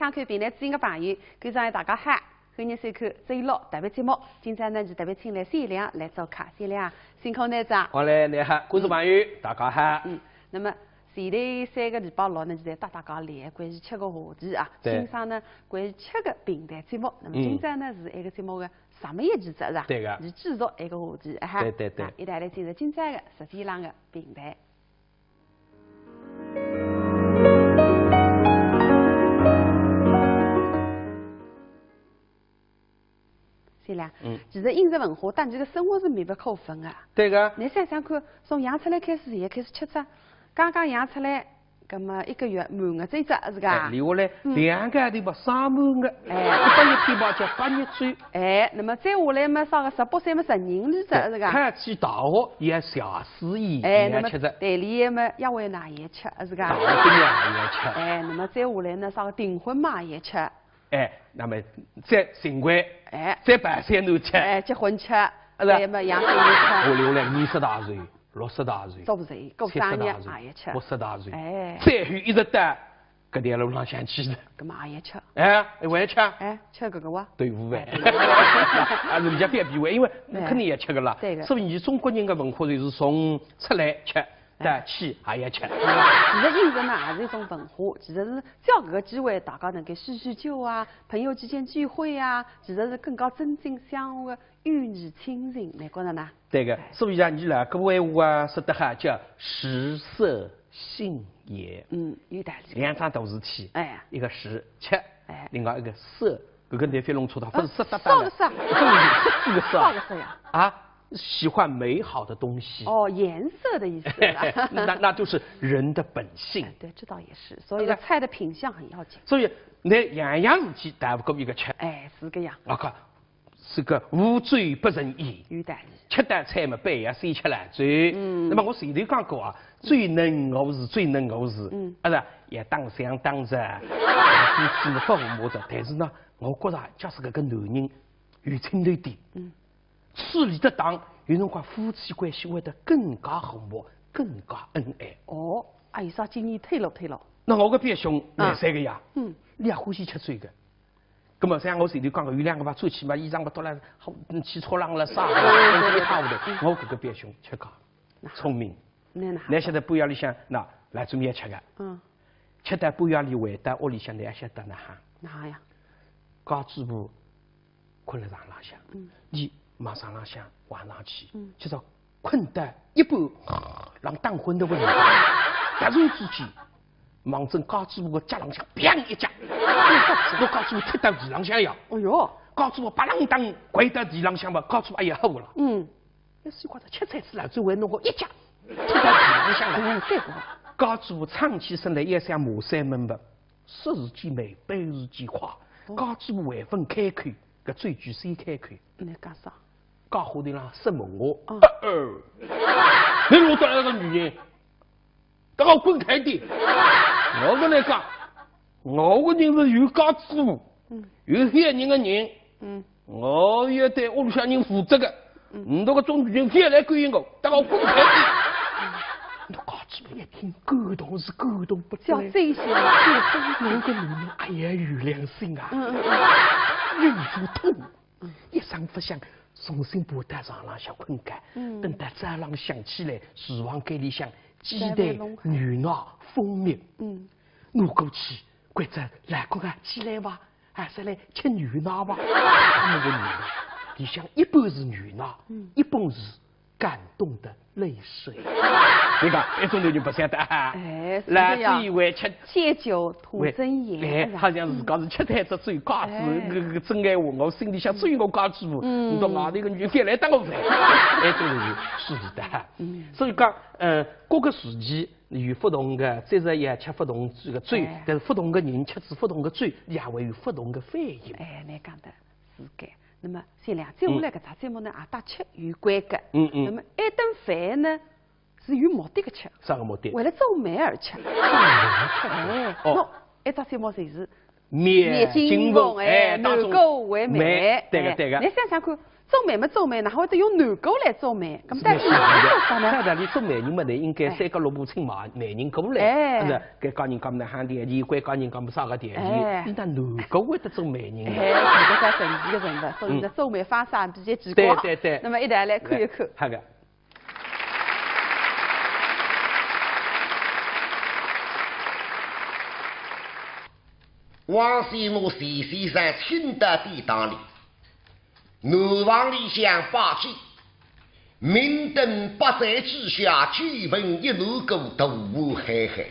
赏看平台之音的朋友，跟上大家嗨，欢迎收看周一六特别节目。今朝呢就特别请来善良来做客，善良辛苦呢长。好嘞，你好，观众朋友，大家好。那么前头3个礼拜六呢，就在带大家聊关于吃个话题啊，欣赏呢关于吃个平台节目。那么今朝呢是一个节目的上面一期节是吧？对个。是继续一个话题哈。对。一起来进入今朝的舌尖上的平台。对啦，其实饮食文化当前的生活是密不可分的。对个。你想想看，从养出来开始，也开始吃只，刚刚养出来，那么1个月满的这只是噶。留下来2个对吧？上满的。100日天吧叫8日追。那么再下来嘛，上个18岁嘛成人里只是噶。他去大学也小事意，那么吃只。代理嘛也会拿也吃是噶。大学也吃。那么再下来呢，上个订婚嘛也吃。那么再新婚，再办3年吃，结婚吃，再么养孙子吃。我留来20大岁、60大岁、做岁过生日也吃，60大岁，再后一直到搿条路上想去的，搿嘛也吃，还吃，吃搿个哇，对午饭，人家非必饭，因为肯定也吃个啦，所以你中国人的文化就是从出来吃。但去也吃。其实饮食呢也是一种文化，其实是只要搿个机会，大家能够叙叙旧啊，朋友之间聚会啊，其实是更加增进相互的友谊亲情，你觉得呢？对个，所以你啦，搿闲话啊说得好，叫食色性也。有道理。2桩大事体，一个食吃，另外一个色，搿个南非弄错的，不是色哒哒的，色个色，啥个色呀？啊。喜欢美好的东西颜色的意思那就是人的本性。对，这倒也是。所以呢，菜的品相很要紧。所以那样样事体大不够一个吃。是个样。是个无罪不仁义。有道理。吃得菜嘛，背呀谁吃来罪？那么我前头讲过啊，最能我是最能我是，是也当想当着，夫妻不和着。但是呢，我觉着假使搿个男人有冲头点，处理得当，有辰光夫妻关系会得更加和睦，更加恩爱。有啥经验透露透露？那我个表兄来3个呀，你也欢喜吃嘴个。咁么像我前头讲个，有2个把出去嘛，衣裳不脱了，去搓浪了啥的，一塌糊涂。我搿个表兄吃个聪明，你晓得半夜里向那来做面吃个，吃得半夜里回到屋里向，你也晓得哪呀？高嘴巴困了床浪向，你马上浪向晚上去，就是困得一半，让打昏的味道，突然之间，望正高嘴巴个脚浪向，砰一脚，我高嘴巴踢到地浪向呀！高嘴巴把啷当跪到地浪向嘛，高嘴巴也好了。要是觉得吃菜子了，最后弄个一脚踢到地浪向了。高嘴巴唱起身来也像马三门吧，说是句美，背是句夸。高嘴巴还分开口，搿最句谁开口？你讲啥？讲话的啦，什么我？你落得那个女人，给我滚开点！我跟你讲，我个人是有家之物，有些人的人，我要对屋里向人负责的。你那个种女人别来勾引我，给我滚开点！你家之物一听感动是感动不叫这些，我个女人哎呀有良心啊，忍不痛，一声不响。重新把在床浪向困觉，等到早浪想起来，厨房间里向几袋牛奶、蜂蜜，拿过去，或者来公啊起来吧，还是来吃牛奶吧。他们的牛奶里向一半是牛奶，一半是感动的泪水。你看，一种人就不晓得哈。来自以为吃借酒吐真言。好像是讲是吃太子最瓜子，个真爱话，我心里想追我瓜子，你到外头个女别来打我饭，这种人是的。所以讲，各个时期有不同的节日也吃不同这个罪，但是不同的人吃不同的罪，也会有不同的反应。你讲的是该。那么，先两接下来搿只节目呢，也搭吃有关的。那么一顿饭呢？是有目的的吃，啥个目的？为了做美而吃。一只节目就是灭金凤，南沟为媒，对个。你想想看，做媒么做媒，哪会得用南沟来做媒？咁但是啥呢？那你做媒人嘛，你应该三个萝卜青嘛，媒人过来，是该讲人讲么喊点钱，该讲人讲么啥个点钱，你那南沟会得做媒人？这个神奇的人物，所以呢，做媒发展比较奇怪。对。那么一起来看一看。好个。王西木西西山青的地当里，南王里向八计，明灯八载之下，举文一路沟都无海海。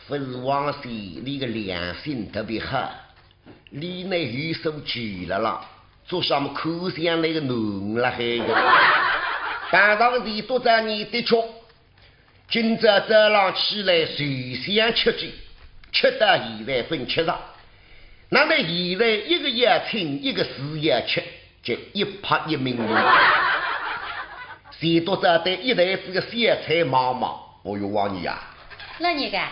不是王西你个良心特别好，你那有手举了啦，做什么口香那个浓了海个，但上的都在你的确，今朝早上起来随想吃鸡。吃到现在分吃上，那么现在一个月清，一个4月吃，就一拍一命运。谁都知道一台子个小菜妈妈，哦哟，王爷啊，老人家，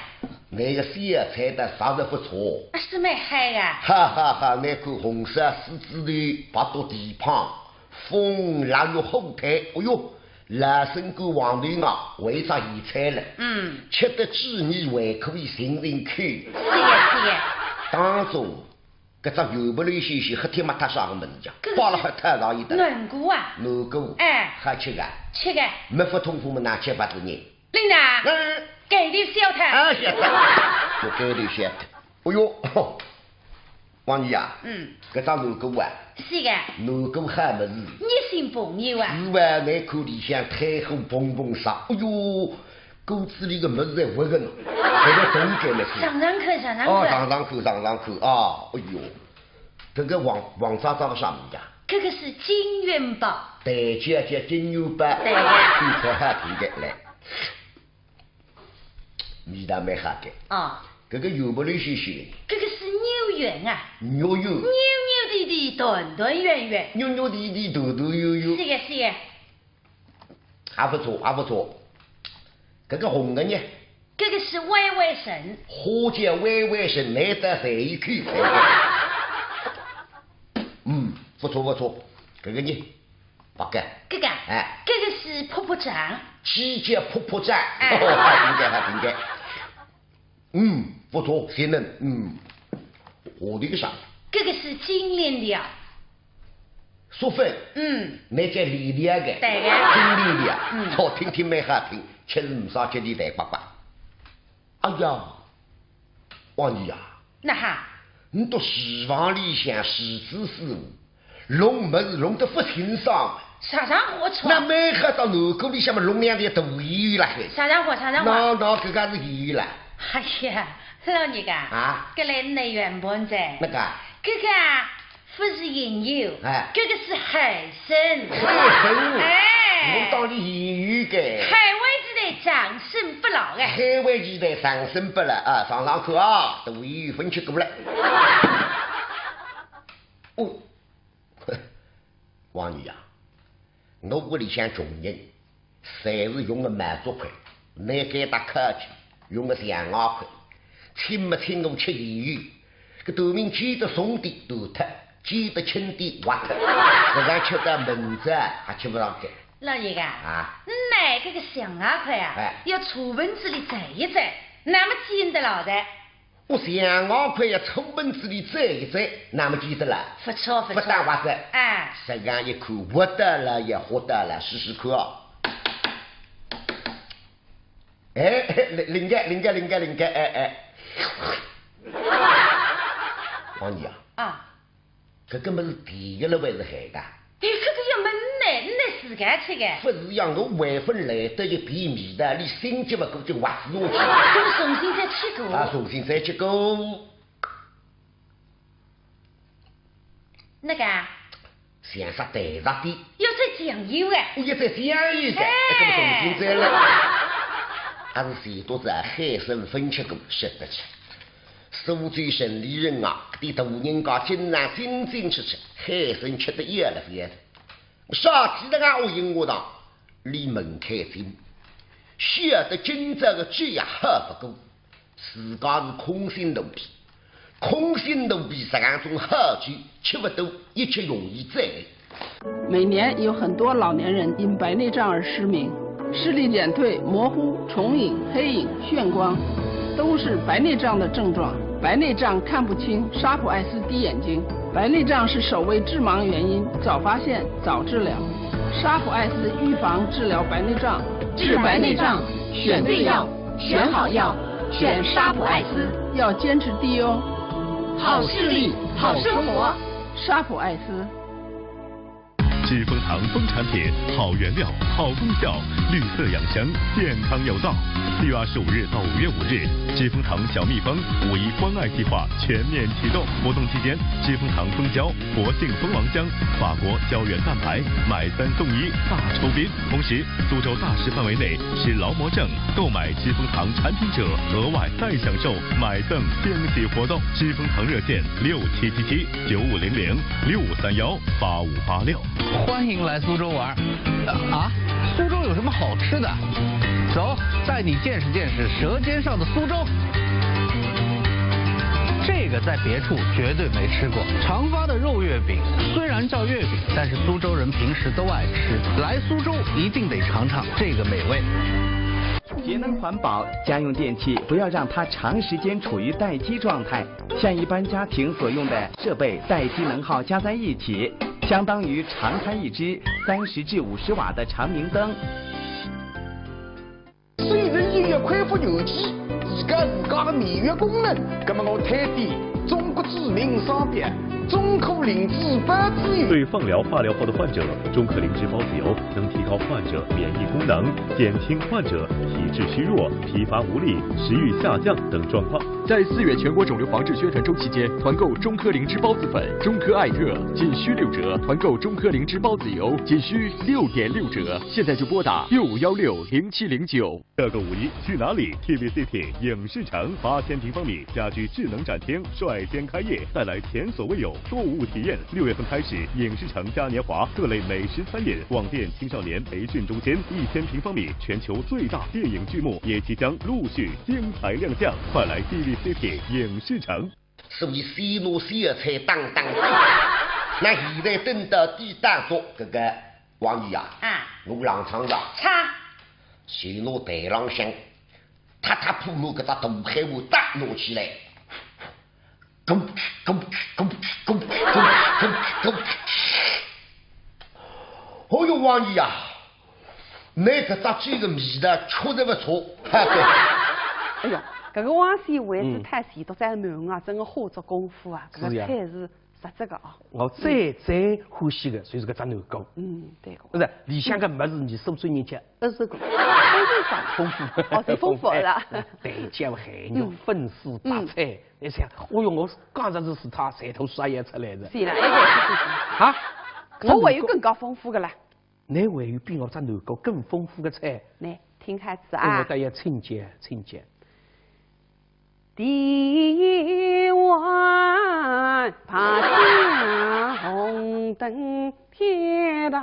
那个小菜的啥子不错，是蛮嗨啊！哈哈哈，那口红色狮子头，八朵地旁，风浪有后台，哦哟。拉身过黄头啊，为啥移菜了？吃得鸡你还可以寻人口。是的。当中，搿只油不溜兮兮，黑天没他啥个门讲，扒了还太上一的。南菇啊，南菇，还吃个？吃个。没法通风么？拿7、8多年。领导，给点小摊。晓得，我给点晓得。哎呦，王爷啊，搿张南菇啊。是个，南沟还么是？你新朋友啊？是哇，那口里向太后蹦蹦杀，哎呦，沟子里个么子在活个呢，这个东街了。上口。上口啊！哎呦，这个王渣长啥名呀？这个是金元宝。对，叫金元宝。对个。你才好听的来，味道蛮好的。啊。这个油不溜兮兮的。这个是牛圆啊。牛滴，团团圆圆。扭滴，头悠。是个。还不错。这个红的呢？这个是歪神。花叫歪神，来得谁一口？不错。这个呢？八个。这个是婆婆掌。鸡叫婆婆掌。还听见。不错，鲜嫩。我的个啥？这个是金链条。淑芬。那叫丽丽个。对个。金丽丽啊。好听蛮好听，吃唔少接地带呱呱。哎呀，王爷啊。那哈。你到厨房里向狮子师傅，弄么子弄得不清爽。啥我错？那没喝到南沟里向么弄2条大鱼了还。啥货？那这个是鱼了。哎呀，老人家啊，这来内元本在。那个？这个不是银油，这个是海参。我当你言语的。海味鸡蛋长生不老哎。海味鸡蛋长生不老啊，上口啊，大鱼分吃过了。王爷啊，我屋里向穷人，侪是用的满足块，你给他客气。用个2、2块，请没请我吃言语，个头面记得送的都脱，记得轻的挖脱，这样吃的门子还吃不上去。老爷啊，买这个2、2块啊，要粗盆子里摘一摘，那么记得牢的。我2、2块要粗盆子里摘一摘，那么记得了。不错。不但挖着，这样一口活得了也活得了，试看啊。灵个，王爷啊，这根本是第一了还是海的？这个要闷呢，你自家吃的。不是让我外分来得一比米的，你心急不够就挖死我去。我重新再吃过。重新再吃过。那个？像啥带啥的？要再酱油啊！我要再酱油噻，这么重新再来。还是谁都在海参分吃过，晓得吃。苏州城里人啊，的大人家经常真吃海参，吃得越来越多。啥记得我引我当离门开心，晓得今朝的鸡呀喝不够，自家是空心奴婢，空心奴婢实行种好酒，吃不多，一切容易醉。每年有很多老年人因白内障而失明，视力减退、模糊、重影、黑影、眩光，都是白内障的症状。白内障看不清，沙普艾斯滴眼睛。白内障是首位致盲原因，早发现早治疗。沙普艾斯预防治疗白内障，治白内障选对药，选好药，选沙普艾斯，要坚持滴哦。好视力，好生活，沙普艾斯。知蜂堂蜂产品，好原料，好功效，绿色养生，健康有道。4月25日到5月5日，知蜂堂小蜜蜂5·1关爱计划全面启动。活动期间，知蜂堂蜂胶、活性蜂王浆、法国胶原蛋白买3送1大抽屉。同时，苏州大市范围内持劳模证购买知蜂堂产品者，额外再享受买赠惊喜活动。知蜂堂热线6777-9500-6531-8586。欢迎来苏州玩。苏州有什么好吃的？走，带你见识见识舌尖上的苏州。这个在别处绝对没吃过。长发的肉月饼虽然叫月饼，但是苏州人平时都爱吃，来苏州一定得尝尝这个美味。节能环保，家用电器不要让它长时间处于待机状态，像一般家庭所用的设备待机能耗加在一起，相当于常开一支30至50瓦的长明灯。虽然音乐恢复有机，自家的免疫功能，那么我推荐中国知名商品中科灵芝孢子油。对放疗、化疗后的患者，中科灵芝孢子油能提高患者免疫功能，减轻患者体质虚弱、疲乏无力、食欲下降等状况。在4月全国肿瘤防治宣传周期间，团购中科灵芝孢子粉、中科艾特仅需6折，团购中科灵芝孢子油仅需6.6折。现在就拨打65160709。这个5·1去哪里 ？TV City 影视城8000平方米家居智能展厅率先开业，带来前所未有购物体验。6月份开始，影视城嘉年华各类美食餐饮、广电青少年培训中心1000平方米全球最大电影剧目也即将陆续精彩亮相，快来 TV City 影视城。所以西路小菜当当之。那现在等到第当中，这个王姨啊，我浪场上，西路台浪向，踏踏铺路给他大海我打拿起来，咕咕咕咕咕咕。哦哟，王姨啊，那个炸鸡的味道确实不错，哎呀，这个王先为子太前头在南啊，真个花足功夫啊，这个菜是实质个啊。我最欢喜的就是个炸南糕。对个。不是，里向个么子你收最人家20个，丰富。哦，太丰富了。蛋饺、海肉、粉丝、榨菜，你想，哦哟，我刚才是他舌头刷也出来的。是啦，是。啊？我还有更加丰富的啦。你还有比我炸南糕更丰富的菜？来，听开始啊。我带要清洁。第1爬下红灯贴大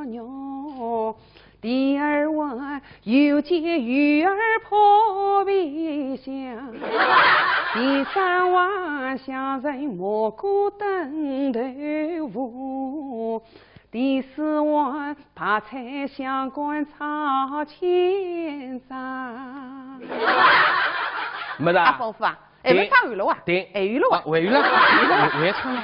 牛，第2碗又见鱼儿破壁香，第3碗香人蘑菇炖豆腐，第4碗扒菜香干炒千张。没的。丰富啊！还没唱完了哇？对，还有了哇？完了，还唱了。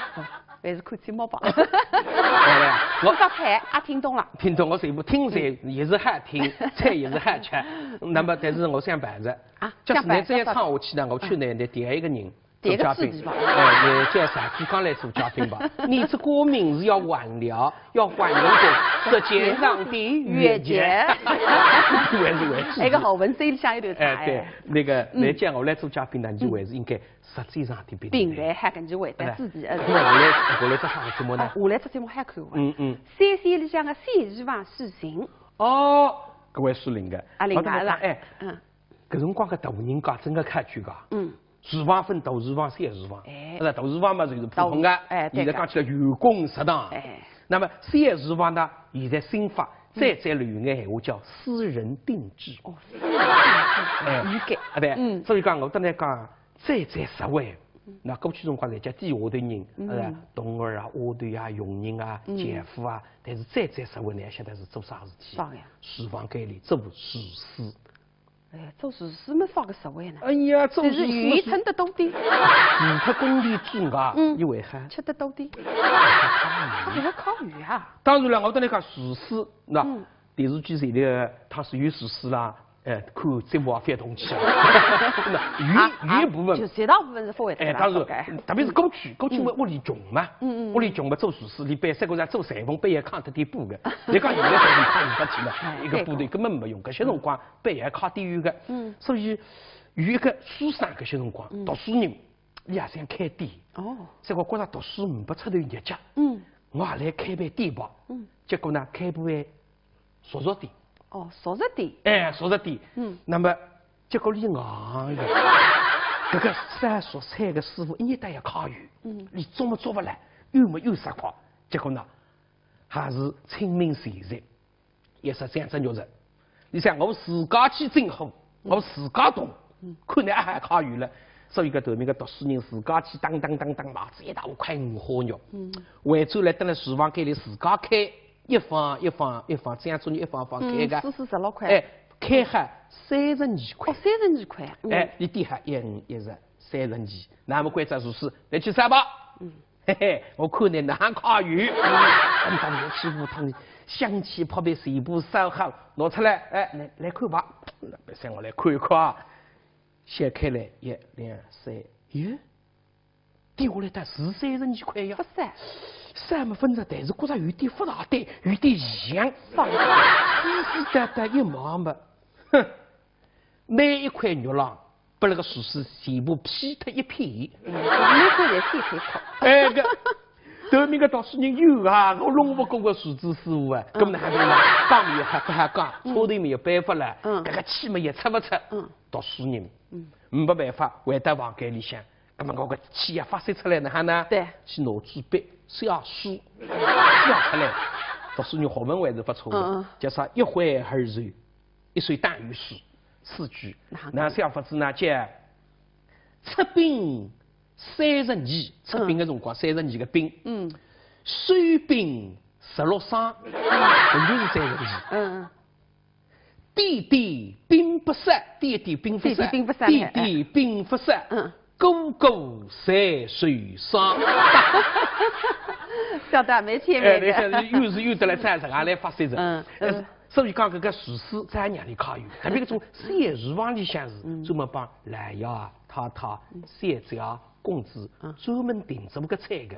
还是看起毛吧。好嘞，我刚才听懂了。听懂，我全部听噻，也是好听，菜也是好吃。那么，但是我想办着啊，就是你这样唱下去呢，我去呢，第2个人。做嘉宾，你叫啥子刚来做嘉宾吧？你这歌名是要换了，要换成个舌尖上的月节。那个好文 C 里向有点差。对，那个来讲我来做嘉宾呢，你就还是应该舌尖上的平台还跟你回答自己。我来做啥节目呢？我来做节目还看完。3里向个3万事情。哦，各位属灵的。灵的是吧？搿辰光个大人家真个看剧噶。厨房分大厨房、小厨房，大厨房嘛就是普通的，现在讲起来员工食堂，那么小厨房呢，现在新法再流行的闲话叫私人定制，私人定制，对，所以讲我跟你讲，再实惠，那过去辰光侪叫底下头人，童儿啊、下头啊、佣人啊、姐夫啊，但是再社会呢，晓得是做啥事体？啥呀？厨房间里做厨师。哎，做厨师没啥个实惠呢。哎呀，做厨师愿意撑得多点。除脱工地之外，你为啥吃得多点？还要烤鱼啊？当然了，我跟你讲，厨师那电视剧里的他是有厨师啦。看节目啊，非常动气啊。鱼部分，就绝大部分是发挥的。当然，特别是过去屋里穷嘛，屋里穷嘛，做厨师，里边三个人做裁缝，半夜扛得点布的。你讲现在裁缝扛不起了，一个部队根本没用。搿些辰光半夜扛点鱼的，所以有一个书生搿些辰光，读书人你也想开店。哦，这个觉着读书不出头日脚。我也来开办店吧。结果呢，开办熟肉店。哦，熟食店。熟食店。那么结果你硬的，这个三熟菜的师傅一年也烤鱼。你做么做不来，又啥块？结果呢，还是清明节日，也是2只肉日。你想我自家去整好，我自家动，看你还烤鱼了。所以个头面个读书人自家去当麻子一大块5花肉。回转来等在厨房间里自家开。一方，这样做你一方开个，44块，开下32块，32块，你点下1日32，那么关键就是来去啥吧？嘿嘿，我看你哪烤鱼，当热气糊汤，香气扑鼻，全部烧好，拿出来，来看吧，别想我来看一看，掀开来1、2、3，耶，点下来它是32块呀，不是。3么分着，但是觉着有点复杂点，有点异样，湿哒一毛么，哼，每一块肉浪把那个厨师全部劈脱一片，每块才3块个头面个读书人有啊，我弄不过个厨子师傅啊，根本还没呢，讲没有还讲，车头没有办法了，这个气嘛也出不出，读书人，没办法，回到房间里向，那么我个气也发泄出来呢，哈呢，对，去拿纸笔。写书出来，读书人学问还是不错的。叫啥？一回而水，一水大于水，4句。那小法子呢？叫出兵32，出兵的辰光32个兵。收兵16伤，就是32。弟弟兵不杀，弟弟兵不杀，弟弟兵不杀。哥哥3水伤。晓得没前面的，又是又得来战场啊来发泄着。所以讲搿个厨师在哪里烤鱼？特别搿种3厨房里向是专门帮来呀、太太、三家、公子专门订做搿菜的。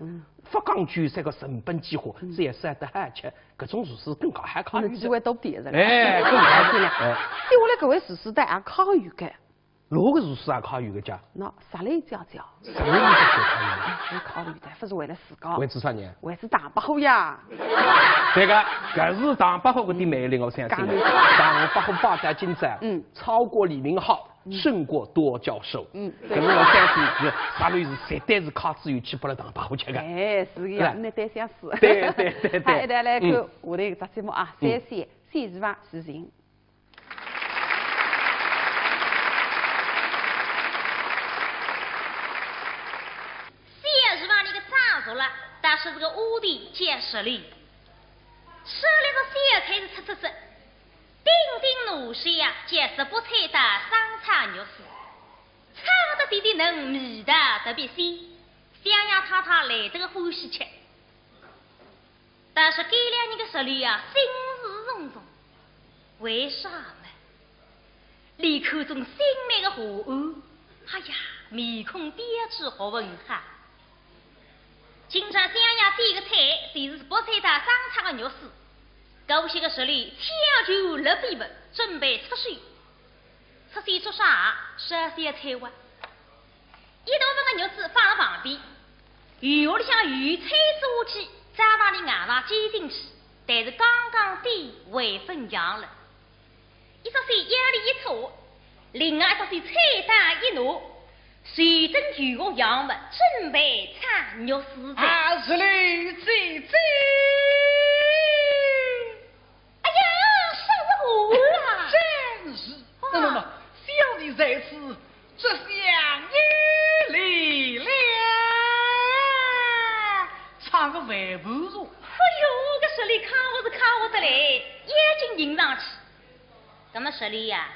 不讲究这个成本计划，这也是得好吃。搿种厨师更加还烤鱼，机会多点是吧？更加漂亮。接下来各位厨师在也烤鱼的。哪个厨师也烤鱼的家？那啥来教教？啥来教烤鱼？烤鱼的不是为了自家，为做啥呢？为是大把好呀。这个搿是大把好搿点魅力，我相信。大把好发展进展，超过李明浩，胜过多教授。搿是我相信是啥类是绝对是靠自由去把了大把好吃的。哎，是个样，那单相思。对。好，一旦来看下头一个节目啊，3线厨房实行。但是这个屋里见实力，手里的小菜是吃，叮叮怒水呀，见10不菜的生炒肉丝，炒的点能，味道特别鲜，想让太太来这个欢喜吃。但是这2人的实力呀，心事重重，为啥呢？脸口中心满的河岸，哎呀，面孔点起好问号。经常想要点个菜，就是不菜的生炒的肉丝。高些个实力抢救了笔本，准备出水。出水做啥？烧些菜碗。一大份的肉丝放了旁边，鱼窝里向鱼菜做起，早把你硬上煎进去。但是刚刚点微分扬了，一只水压力一错，另外一只水菜单一挪。随着鱼和羊们准备炒肉丝菜，是嘞，这，哎呀，啥子活啦？真是，那么小弟在此，这香也离了。放个外婆肉。哎呦，这手里看我的嘞，眼睛盯上去。那么手里呀，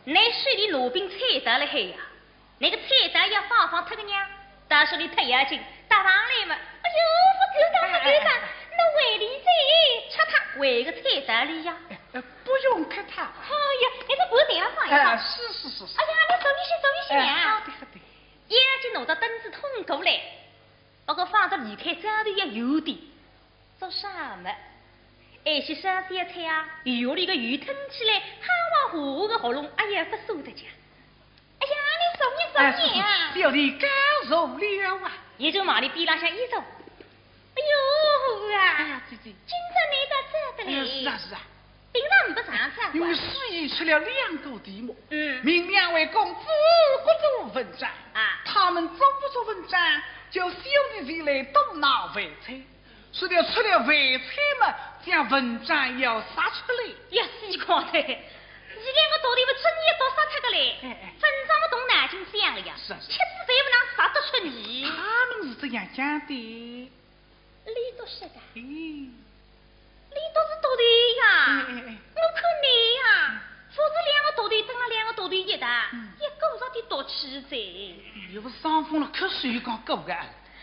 那水里罗宾菜得了嘿呀，那个菜得要放脱个娘，到手里脱眼睛打上来嘛。哎呦，不够当，那胃里在吃它喂个菜得里呀。不用客它。哎呀，你这不这样放一放。是。哎呀，你走一些娘。好的。眼睛拿着灯子通过来，不过放着离开这里要有点。做啥么？那些烧点菜啊，鱼里个鱼吞起来，哈哇呼个喉咙，哎呀，不舍得讲。哎呀，你送啊！小弟刚受了啊！也就往里边浪向一走。哎呦啊！哎呀，姐姐，今朝你到这的嘞？是啊。平常不上菜。因为司仪出了2个题目，命2位公子各做文章啊，他们做不做文章，叫小弟弟来动脑饭菜。说了出了饭菜嘛，将文章要杀出来。呀，西瓜的，你看我到底不出你也到杀出个来，分账我动脑筋想了呀。是。吃子才不能杀得出你。他们是这样讲的。你都是的。你都是多对呀，我看你呀，不是2个多对等了2个多对一的，也够着的多气在。又不伤风了，可水刚够个。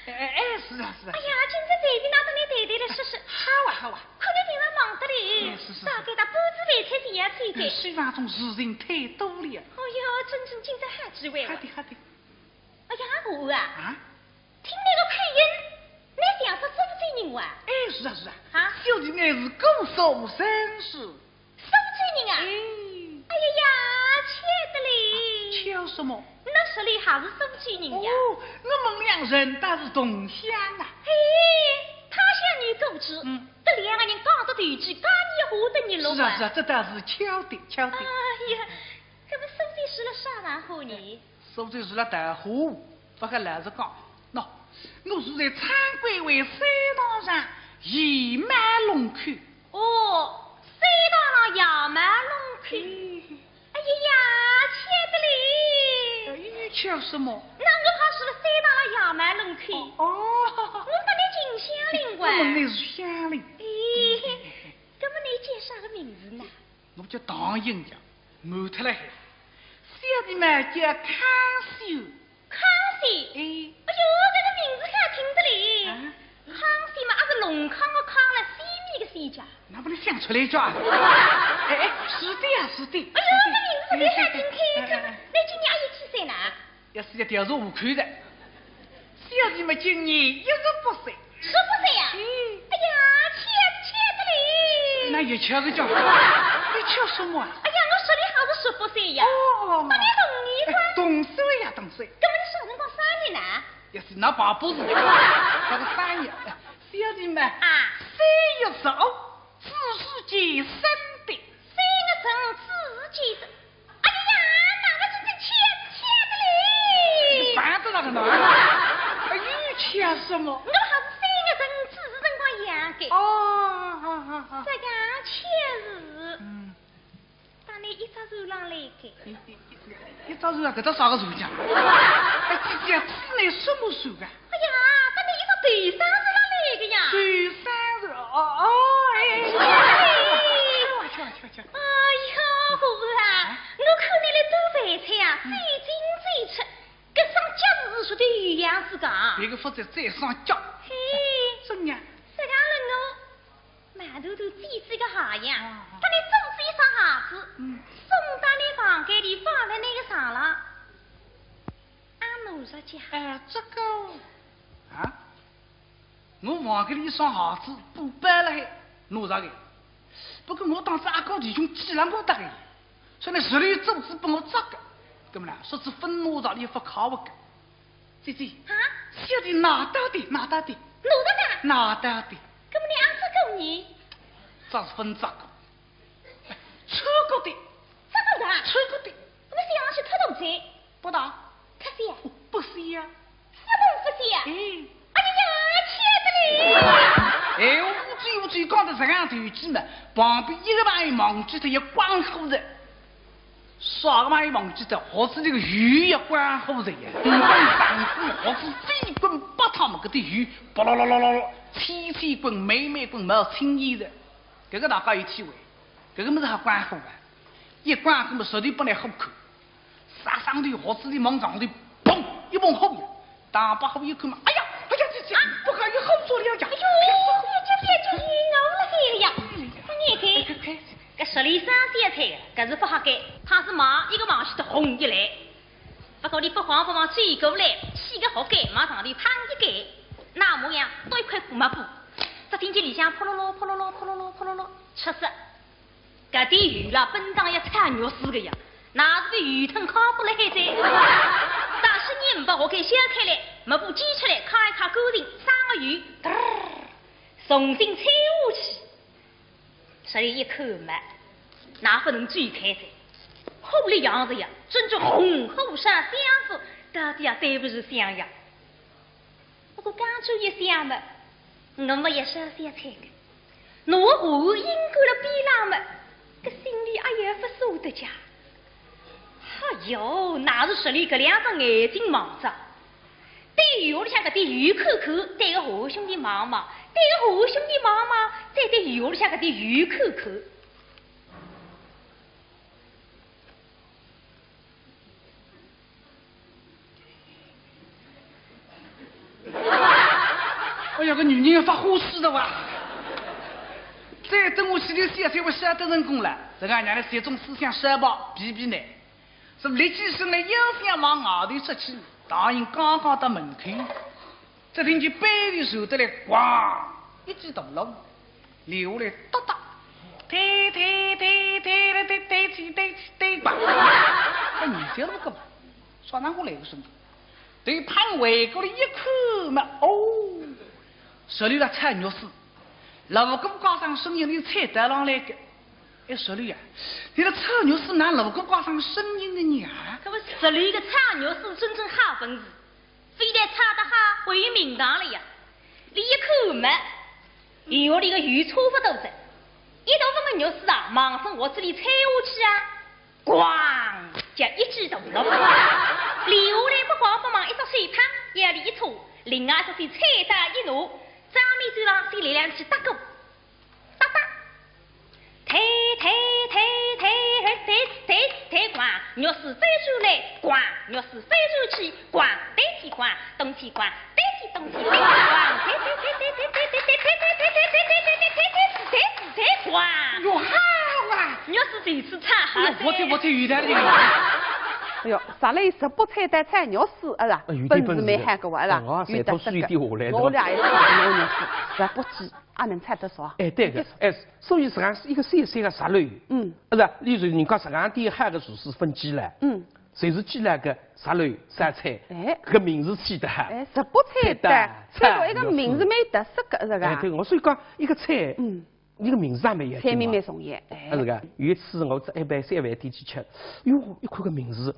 是啊。哎呀，今朝这边拿着你对对来试试。好啊。可你平常忙得嘞，大概他半子饭菜第2菜菜。西方中事情太多了。哎呀，真正今朝还几位。好的。哎呀，我啊，听那个配音。你想说收罪人哇？是啊。小弟乃是高手绅士。收罪人啊？哎呀，切的嘞！巧什么？那手里还是收罪人呀？我们俩人倒是同乡啊。他向你购置，这2个人讲着对句，讲你话的你落啊。是啊，这倒是巧的。哎呀，这不收罪是了啥玩好呢？收罪是了大户，不可老实讲。我是在参贵为山道上野蛮龙口。山道上野蛮龙口。哎呀，切的嘞！巧什么？那我怕是了山道上野蛮龙口。我把你进乡邻哇。我们那是乡邻。那么你叫啥个名字呢？我叫唐英呀，满脱了海。小弟们叫康修。康熙，哎呦，这个名字好听的嘞！康熙嘛，是龙康的康了，西面的西家。那不能想出来叫？是的。哎呦，这名字你好听开口。那今年21几岁呢？要是要调查户口的。小弟们今年18岁。18岁呀？哎呀，切的嘞！那也巧个叫，你巧什么啊？哎呀，我说的还是18岁呀。那你同岁呀，同岁。那么你啥辰光生日呢？要是那爸不是，那个生日，小弟们3月15，子时节生的。3月15，子时节生。哎呀，那个真是切的嘞！烦着那个呢？又切什么？我还是3月15，子时辰光养的。好。这样切日。当你一只手上来的。一早上搿只啥个手讲？姐姐，你什么手啊？哎呀，那你一个对三日上来的呀？对三日，哎呀，虎啊，我看你来做饭菜啊，最精最出，跟上节日说的语言是讲。别个负责再上脚。嘿，真呀？这样了我，满头都挤这个下样，把你种子一双鞋子，送到你房间里放在那个上了。俺奴说讲。这个啊，我房间里一双鞋子不摆了还，弄啥个？不过我当时阿哥弟兄记了我的个，所以呢，手里种子帮我扎个，对不啦？说是分我上里不考我个。姐姐，小弟哪到的？哪到的？哪到的？那么你俺这个你？这是分扎个，出国的。这个的？出国的。我们想去偷东西。不打。可是呀。不是呀。不是呀。哎呀，切的嘞！我最讲的这样头记嘛，旁边一个朋友忘记他也关乎人，啥个朋友忘记的，或是这个鱼也关乎人呀。上次或是飞滚把他们搿的鱼，巴啦啦啦啦，千千滚，妹妹滚，没有新衣裳。这个大家有体会，这个么子还关火啊？一关火么手里不来虎口，杀上头盒子里往上头，砰一碰后面，大把后一看嘛，哎呀，这不可以后做两家。哎呦，这我了呀！你看，这十里山咸菜，这是不好改，他是忙一个忙起的红一来。不过你不慌不忙追过来，起个好改，马上头胖一改，那模样多一块布嘛布，只听见里向扑噜噜扑噜噜扑噜噜扑噜噜，吃死！搿点鱼啦，本长要掺肉丝个呀，哪是个鱼藤烤不来海在？但是你唔把我给削开来，没布挤出来，烤一烤勾定，三个鱼，重新踩下去，这里一口嘛，哪不能追开噻？后来样子呀，真就红后山相府，到底呀对不是香呀？不过刚出一想嘛，我们也是咸菜的，我我应过了比浪嘛。这心里哎呀不舍得家，哎呦，哪是实里这两只眼睛望着，对鱼里向个对鱼看看，对个和兄弟望望，对个和兄弟望望，再对鱼里向个对鱼看看。哎呀，个女人发火似的哇！再等我去的咸菜，我晓得成功了。这个娘的这种思想山包比比呢，是立起身来又想往外头出去，大人刚刚到门口，只听见背里手得来咣一记大龙，流来哒哒，推吧！哎，你这那么个，说那我来个什么？对盘围过来一看嘛，哦，手里的菜肉丝。老公挂上声音的菜单上来个，哎，手里呀，你的菜肉丝拿老公挂上声音的娘，可不手里个菜肉丝真正好本事，非得炒得好归于名堂了呀！你一看嘛，有里个鱼粗不都是，一头份个肉丝啊，忙从我这里踩下去啊，咣，就一记大龙，流来不慌不忙，一只水汤眼里一戳，另外一只菜单一挪。张面嘴上飞来两起大狗，哒哒，推咣，肉丝飞出来，咣，肉丝飞出去，咣，对起咣，东起咣，对起东起，对起咣，对咣，哟好啊！肉丝这次炒好噻。我这鱼蛋的。哎呦，上来直播菜单菜肉丝，是吧？本事蛮喊个哇啦，有得这个。我俩也是炒肉丝，实不济也能菜得少。哎，对个，哎，所以实际上是一个三个杀肉。是吧？例如人家实际上点喊个厨师分鸡来。谁是鸡来个杀肉三菜？哎，这个名字起得哈。哎，直播菜单，菜个一个名字蛮特色个，是个。哎，对，我所以讲一个菜，一个名字也蛮有。菜名蛮重要。是个。有一次我在130饭店去吃，哟，一看个名字。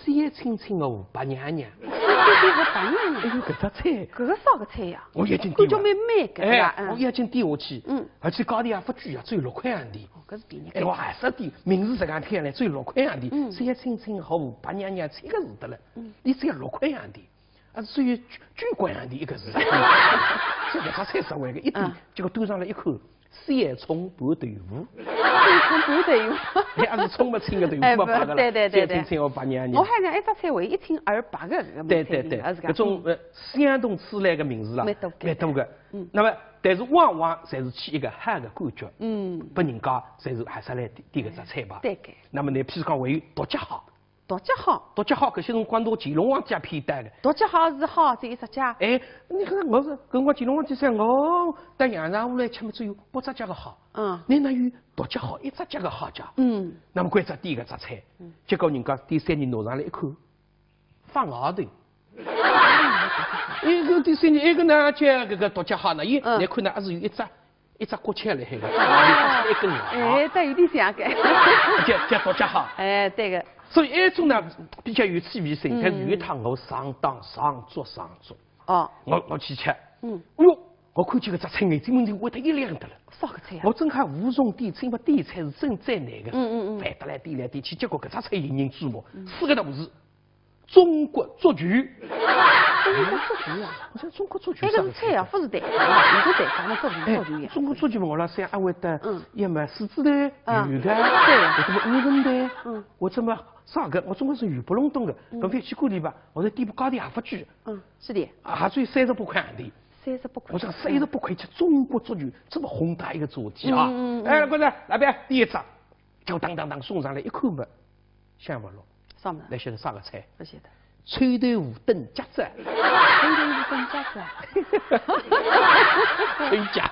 鲜青青的湖白娘娘，鲜青青湖白娘娘，哎呦，搿只菜，搿个啥个菜呀？我眼睛感觉蛮美个，我眼睛点下去，而且高头也不贵啊，只有6块洋钿。搿是便宜。哎，我20钿，名字这样听来只有6块洋钿，鲜青青好湖白娘娘3个字的了，你只要6块洋钿，啊，只有9块洋钿一个字。所以搿只菜实惠个，一点，结果端上来一看。三葱拌豆腐，三葱拌豆腐，也是葱么青个豆腐嘛，白个对，青青哦白娘娘。我还讲一只菜为一清二白个搿个对，搿种相同吃来个名字啦，蛮多个。那么，但是往往侪是起一个汉的感觉，拨人家侪是还是来点搿只菜吧。对个。那么呢，譬如讲还有独角虾。独角虾，搿些辰光到乾隆皇家偏带的。独角虾是好这一只家。哎，你看我是搿光乾隆皇帝说，我到洋上下来吃么只有8只脚个虾。你那有独角虾1只脚个虾脚。那么关只点搿只菜，结果人家第3年拿上来一看，放外头。一个第3年，一个呢叫搿个独角虾呢，伊来看呢还是有一只骨签辣海个，一根牙。哎，这有点像个。叫独角虾。哎，对个。所以一种呢比较有趣味性，但是有一趟我上当上桌。哦，我去吃，哎呦，我看见搿只菜眼睛蒙会得一亮的了。啥个菜呀？我真还无从点菜，因为点菜是真再难个。翻得来点来点去，结果搿只菜引人注目，4个大字：中国足球。中国足球啊，我想中国足球。那个是菜啊，不是蛋啊，你说蛋干嘛足球呀？中国足球嘛，我老师还会得，要么狮子队、鱼的，对，或者么乌人队，或者么啥个，我中国是鱼不隆咚的，跟飞去过里吧，或者底部高的也不举，是的，还最38块的。38块。我想38块吃中国足球这么宏大一个主题啊！哎，观众那边第一只，就当当当送上来，一看嘛，想不落。啥么？来晓得啥个菜？不晓得。臭豆腐炖夹子。臭豆腐炖夹子。春夹。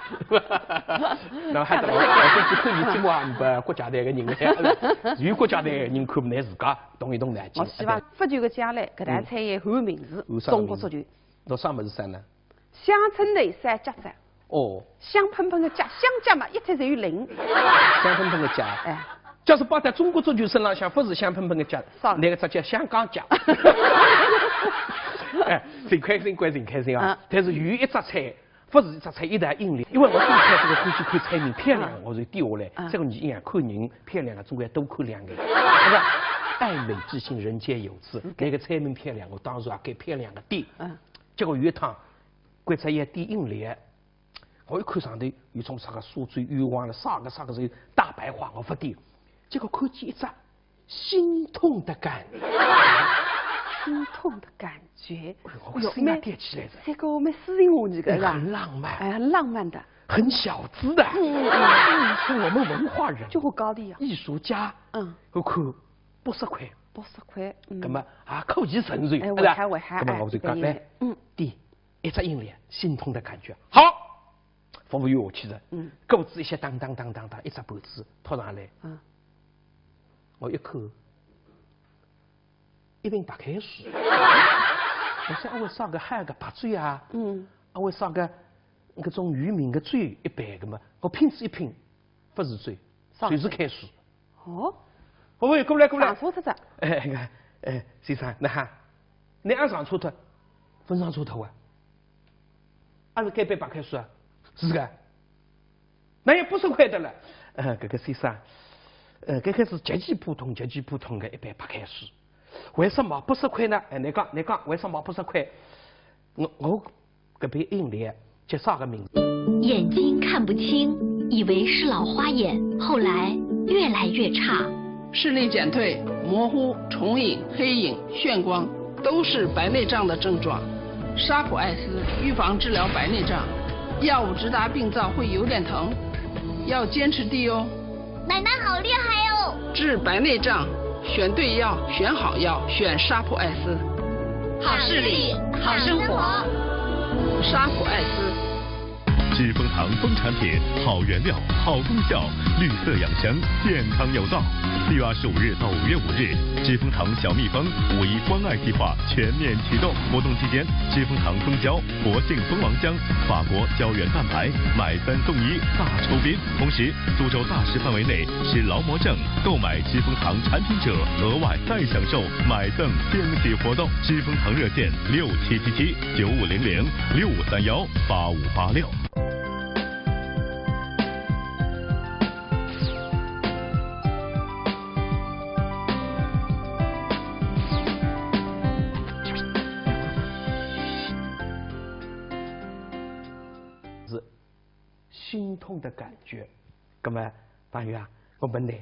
那还得我去看你节目啊，不国家队的人呢，有国家队的人看不来自家动一动脑筋。我希望不久的将来，搿道菜也换名字，中国足球。那啥么子啥呢？香椿内三夹子。哦。香喷喷的夹，香夹嘛，一直侪有零。香喷喷的夹。哎。假使摆在中国足球身浪向，不是香喷喷的夹，那个只叫香港夹。哎，真开心，真开心啊！但是有一只菜，不是一只菜一台硬脸，因为我最开始欢喜看菜名漂亮，我就点下来。这个你一样看人漂亮了，总归多看两眼。是吧？爱美之心，人皆有之。那个菜名漂亮，我当时也给漂亮个点。结果有一趟，观察一点硬脸。我一看上头有种啥个酥嘴冤枉了，啥个是大白话，我不点。结果看见一只心痛的感觉，心痛的感觉，我心啊跌起来的。这个蛮诗情画意的，很浪漫，哎，很浪漫的，很小资的，是我们文化人，就很高的呀，艺术家，我看80块，80块，那么啊，口气沉瑞，哎，我还，那么我就讲来，第一只硬脸，心痛的感觉，好。服务员下去的，钩子一些当，一只脖子拖上来，我一看，一瓶白开水，我想我烧个海个白水啊，我烧个那种渔民的水一杯个嘛，我拼一拼，不是水，水是开水。哦，服务员过来，上车特子，先生，那哈，你按上车特，分上车头啊，按是该杯白开水啊。是个，那也80块的了。这个先生，这个是极其普通的一杯白开水。为什么80块呢？你讲，为什么80块？我这杯饮料叫啥个名字？眼睛看不清，以为是老花眼，后来越来越差，视力减退、模糊、重影、黑影、眩光，都是白内障的症状。沙普艾斯预防治疗白内障。药物直达病灶会有点疼，要坚持滴哦。奶奶好厉害哦！治白内障，选对药，选好药，选沙普艾斯。好视力，好生活。沙普艾斯。知蜂堂蜂产品，好原料，好功效，绿色养生，健康有道。6月25日到5月5日，知蜂堂小蜜蜂5.1关爱计划全面启动。活动期间，知蜂堂蜂胶、活性蜂王浆、法国胶原蛋白买3送1大抽屉。同时，苏州大市范围内持劳模证购买知蜂堂产品者，额外再享受买赠惊喜活动。知蜂堂热线6777-9500-6531-8586。心痛的感觉，那么朋友啊，我问你，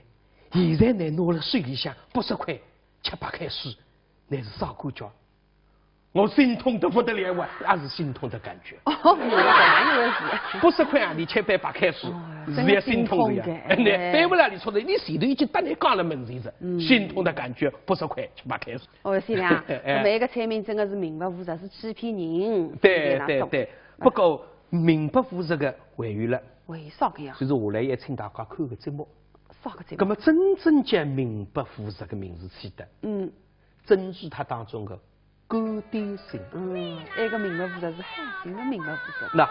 现在你拿了手里向80块吃白开水，那是啥感觉？我心痛得不得了啊，也是心痛的感觉。哦，有的哪一回事？80块啊，你吃杯白开水，是也心痛的呀。你对不了，你说的，你前头已经跟你讲了门子子，心痛的感觉，80块吃白开水。哦，是呀，每一个产品真的是名不副实，是欺骗人。对，不过。名不副实的还有了，为啥个呀？所以说下来也请大家看个节目。啥个节目？那么真正将名不副实的名字起的，正是它当中的干点心。那个名不副实是海星的名不副实。那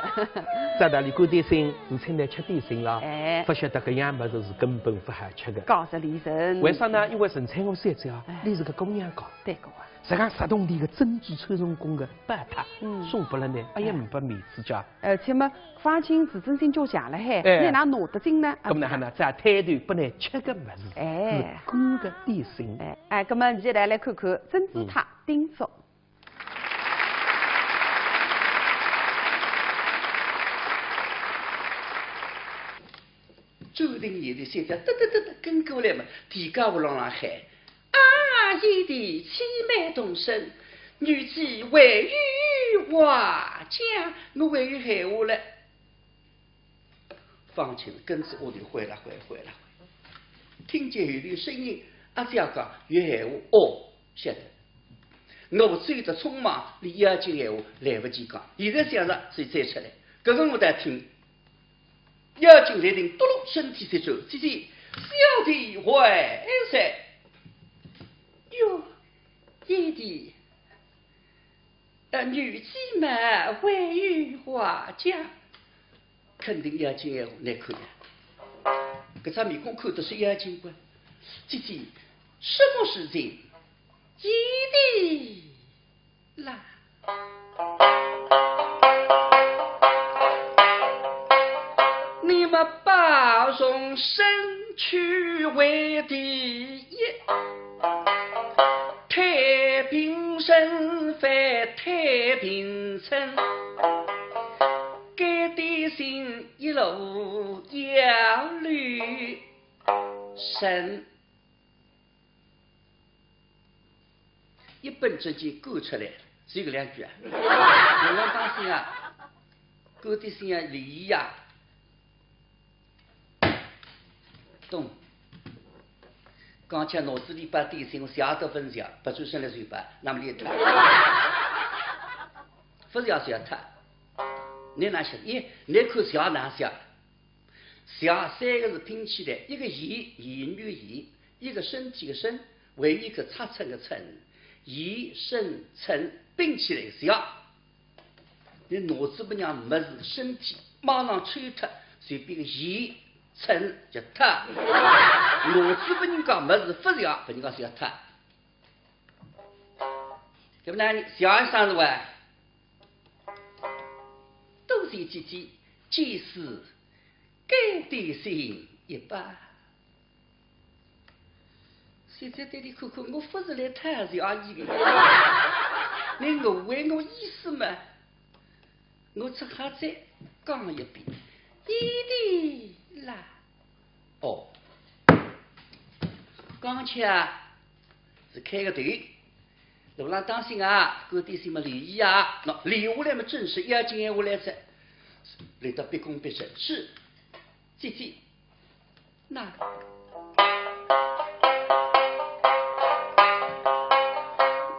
在那里干点心是请来吃点心啦，不晓得搿样物事是根本不好吃的。高食离神。为啥呢？因为陈彩我三姐啊，你是个姑娘搞。对个啊。实际石洞里的珍珠抽成功的办法，送不了呢，也没把面子家。而且嘛，放心自尊心就强了海，你哪拿得进呢？咁呢，在摊头不能吃个物事，是干个点心。咁么，现在来看看珍珠塔丁粥。注定你的现在得跟过来嘛，提高我浪浪喊啊，一的凄美动声，女子为玉华家，我为玉喊我了。放弃了，跟着我就回来。听见有的声音，这样讲，玉喊我晓得。我追得匆忙，离眼睛闲话来不及讲，现在想着所以再出来，这个我在听。眼睛来听，嘟噜，身体在走，姐姐，小弟坏噻，哟，爷弟，女婿们为玉华家，肯定眼睛闲话来看呀。这场面孔看的是眼睛不？姐姐，什么事情？一地来，你们保重身躯为第一，太平盛饭太平盛，该的心一路要履神。一本正经勾出来，只有2句啊！我当心啊，勾的心啊，礼仪呀，懂？刚才脑子里把地心，我想都不是想，不出声来嘴巴，那么厉害，不是要想他，你哪想？你看想哪想？想3个字拼起来，一个言语言，一个身体的身，为一个擦称的称。以身称并起来想，你脑子不让没事，身体马上吹脱，随便个以称就脱，脑子不人讲没事，不想不人讲想脱，对不对？想啥子哇？都是姐姐，即使该的心一般。现在对你看看，我不是来探视阿姨的，你误会我意思嘛？我这还在讲一遍，一的啦。哦，刚才是开个头，路上当心啊，各地什么礼仪啊，那礼下来嘛，正是眼睛眼下来着，来到毕恭毕敬，是姐姐，那。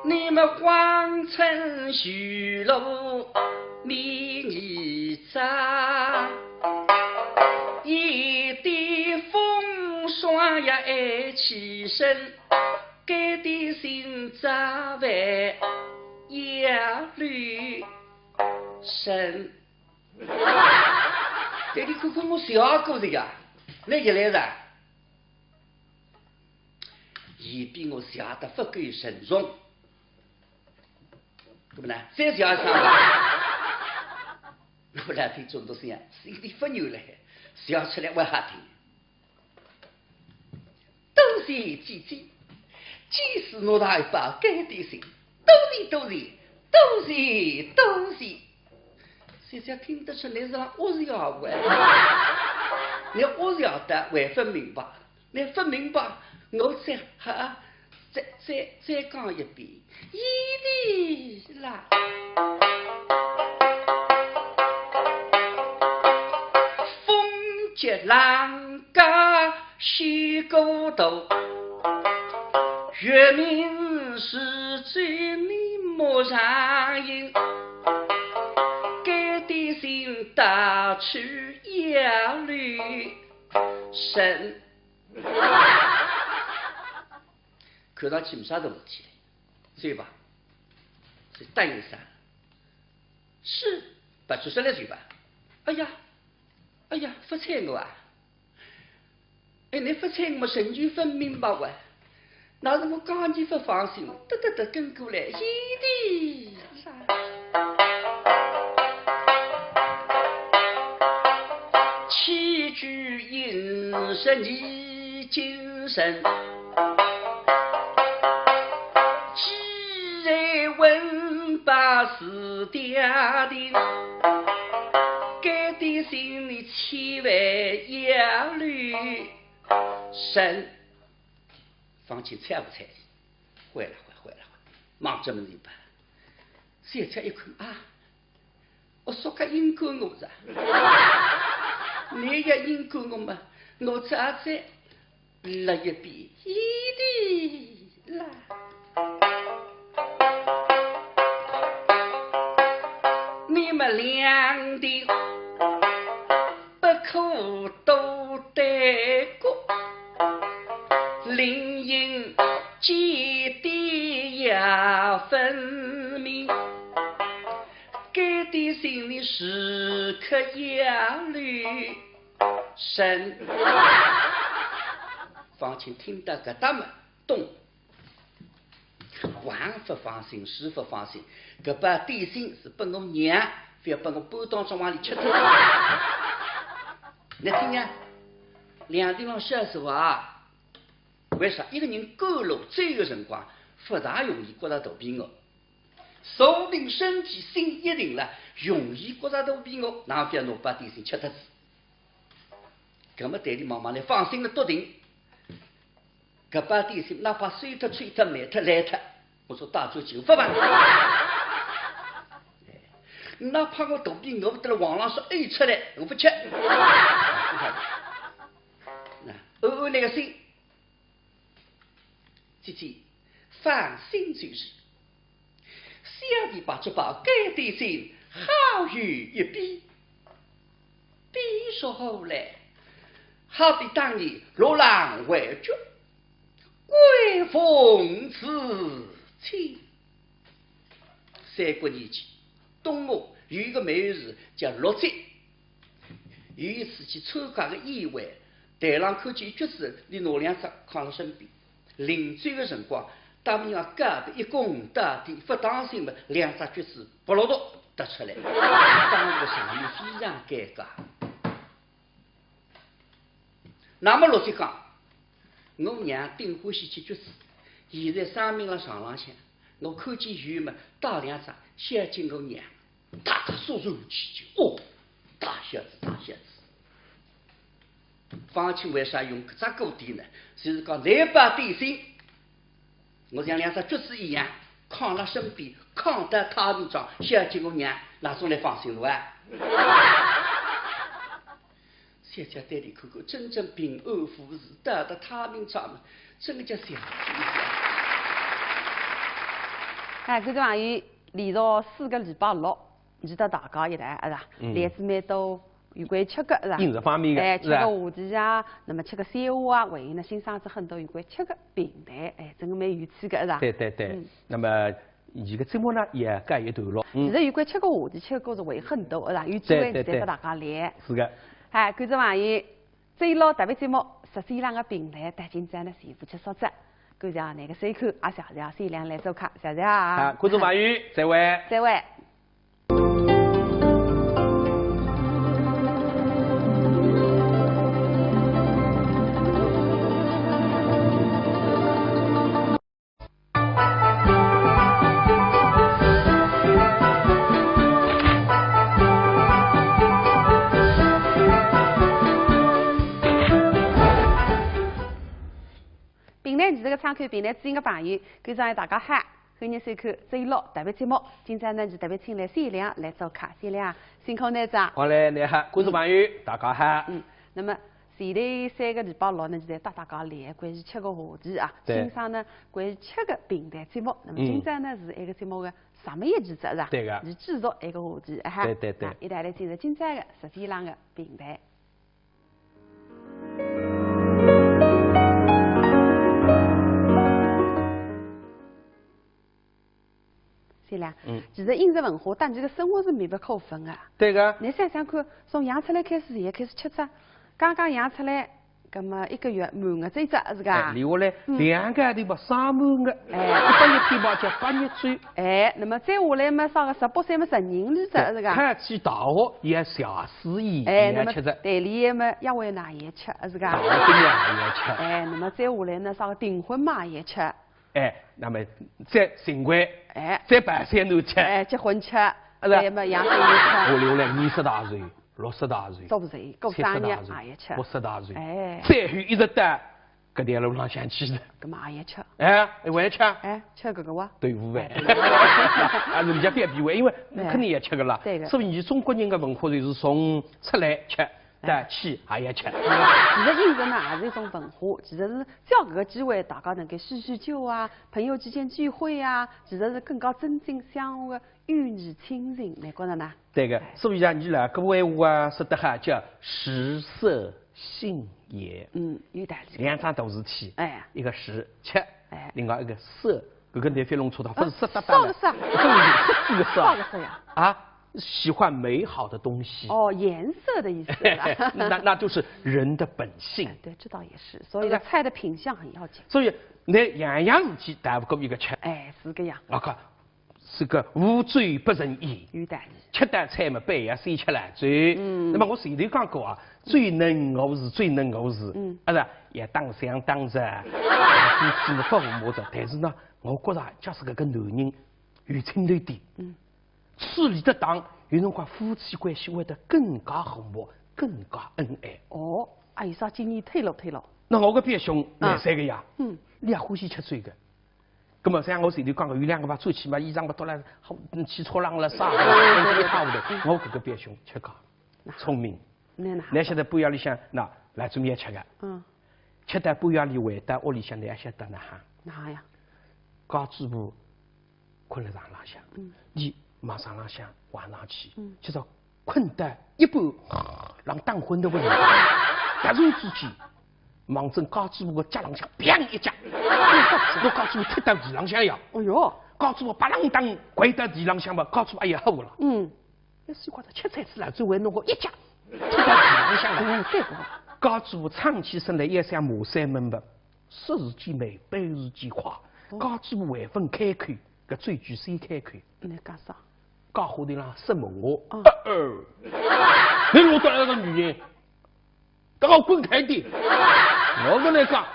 你们皇城虚楼迷你扎，一滴风霜也爱起身，该的心扎外也绿身。给你看看我小姑子呀，那一来人，也比我想的不够慎重。对不对？再加上我来听中毒声音，心里发牛了，笑出来我还听。都是姐姐，即使我大一把该的心，都是。现在听得出来是我是要问，你我是要的还不明白，你不明白，我再讲一遍，一的啦。风接浪嘎西沟头，月明是最你莫上映，该的心大去也绿神。看上去没啥大事体，对吧？是答应啥？是把出来嘴巴。哎呀，不睬我啊！哎，你不睬我，神经分明白哇？那是我刚才不放心，得跟过来，一的啥？起居饮食你精神。把事嗲定，该的心里千万要虑，神，放弃猜不猜？会了，忙这么一办，现在一看啊，我说个应该我噻，你也应该我嘛，我咋在了一笔一的啦。你们两的不可都得过，灵应结的要分明，该的心里时刻要虑神。方清听到个他们动。王不放心，师不放心，搿把点心是拨我娘，非要把我搬到中往里吃脱。你听呀，两地方小时候啊，为啥一个人赶路走的辰光，不大容易觉着肚皮饿，说不定身体心一定了，容易觉着肚皮饿，哪非要拿把点心吃脱子？搿么对你妈妈来放心的笃定。搿把点心哪怕碎脱、吹脱、埋脱、烂脱，我说大做就不吧。哪怕我肚皮饿不得了，网上说饿出来，我不吃。那那个心，姐姐放心就是。小弟把这把该点心好于一比，比说好嘞，好比当年罗浪为主。贵凤此妻，三国年间，东吴有一个美人叫陆贞，有一次去参加个宴会，台上看见橘子你拿两只扛在身边，临走的辰光，大门上夹的一弓打地，不当心嘛，两只橘子不落落得出来，当时场面非常尴尬。那么陆贞讲。我娘顶欢喜吃橘子，现在生命了床浪向，我看见鱼嘛，打两只，想起我娘，大家肃然起敬。哦，大小子，大小子。方清为啥用搿只锅底呢？就是讲来把点心，我像两只橘子一样，扛辣身边，扛得太平庄，想起我娘，哪种来放心路啊？小家带你看看，真正平安富士，得到太平庄嘛，真的叫祥气。哎，观众朋友，连续4个礼拜6，记得大家一来，是吧？来自蛮多有关吃的，是吧？饮食方面的，哎，吃个话题啊，那么吃个三话啊，回应呢欣赏者很多有关吃的平台，哎，真的蛮有趣的，是吧？对对对。那么伊个节目呢也告一段落。其实有关吃的话题，吃的故事会很多，是吧？有机会再跟大家聊。是的。哎，观众朋友，这一路特别节目14浪的平台，带进展呢全部结束者，感谢那个收看，也谢谢善良来做客，谢谢啊！观众朋友，再会。再会。这个参考平台之前的朋友，感谢大家好，欢迎收看这一路特别节目。今朝呢就特别请来善良来做客，善良辛苦呢长。好嘞，你好，观众朋友，大家好。那么前头3个礼拜6呢，就在带大家聊关于吃的话题啊，欣赏呢关于吃的平台节目。那么今朝呢是一个节目的上面一期是吧？对个。是继续一个话题哈。对对对。一带来进入今朝的14浪的平台。对啦，其实饮食文化当这个生活是密不可分的。对个。你想想看，从养出来开始，也开始吃只，刚刚养出来，那么1个月满的这只是噶。留下来2个对吧？上满的，100天吧叫8日追。哎，那么再下来嘛，上个18岁嘛成人里只是噶。开去大学也小事宜，哎，那么吃只。代理嘛，一碗奶也吃是噶。大学也吃。哎，那么再下来呢，上个订婚嘛也吃。哎，那么再新婚，哎，再办3头吃，哎，结婚吃，对嘛，养子女吃。我留了20大岁， 60大岁70岁过生日也吃，60大岁，哎，再后一直到搿条路上向去的，搿么也吃，哎，还吃，哎，吃搿个哇，豆腐饭，啊，人家别避讳，因为肯定也吃个啦，对个，所以你中国人的文化就是从出来吃。但去也吃，其实饮食呢也是一种文化，其实是借搿个机会，大家能够叙叙旧啊，朋友之间聚会啊，其实是更加增进相互的友谊亲情，你觉得呢？对个，所以讲你啦，搿闲话啊说得好，叫食色性也。有道理。两桩大事体，哎，一个食吃，哎，另外一个色，搿个南非弄错了，不是色色个色，这个色，啥个色呀？啊。喜欢美好的东西哦，颜色的意思那就是人的本性。对，这倒也是。所以菜的品相很要紧。所以那样样事体大不过一个吃。哎，是个样。我靠，是个无罪不成义。有道理。吃得菜嘛，半夜谁吃烂醉？那么我前头讲过啊，最能饿是最能饿是，是也当想当着，夫妻不和睦着。但是呢，我觉着假使搿个男人有冲头点，处理得当，有辰光夫妻关系会得更加和睦，更加恩爱。哦，有啥经验推露？那我个表兄来三个呀，你也欢喜吃醉个。咁么像我前头讲个，有两个吧，最起码衣裳不脱了，好起错浪了啥，一塌糊涂。我搿个表兄吃个聪明，那现在半夜里向那来做面吃个，吃到半夜里回到屋里向，你还晓得哪哈？哪呀？高嘴巴困了床浪向，你往床浪向晚上去，就是困得一半让打昏的问题，突然之间。望正高嘴巴个脚浪向，砰一脚，我高嘴巴踢到地浪向呀！哎哟，高嘴巴巴啷当跪到地浪向嘛，高嘴巴哎呀好了。那西瓜子吃菜吃了，最后弄个一脚踢到地浪向了。对个。高嘴巴唱起身来，也像马三门吧，说是件美，悲是件夸。高嘴巴还分开口，搿最句谁开口？你讲啥？高话头浪什么我？你落到那个女人，给我滚开点！我跟你讲，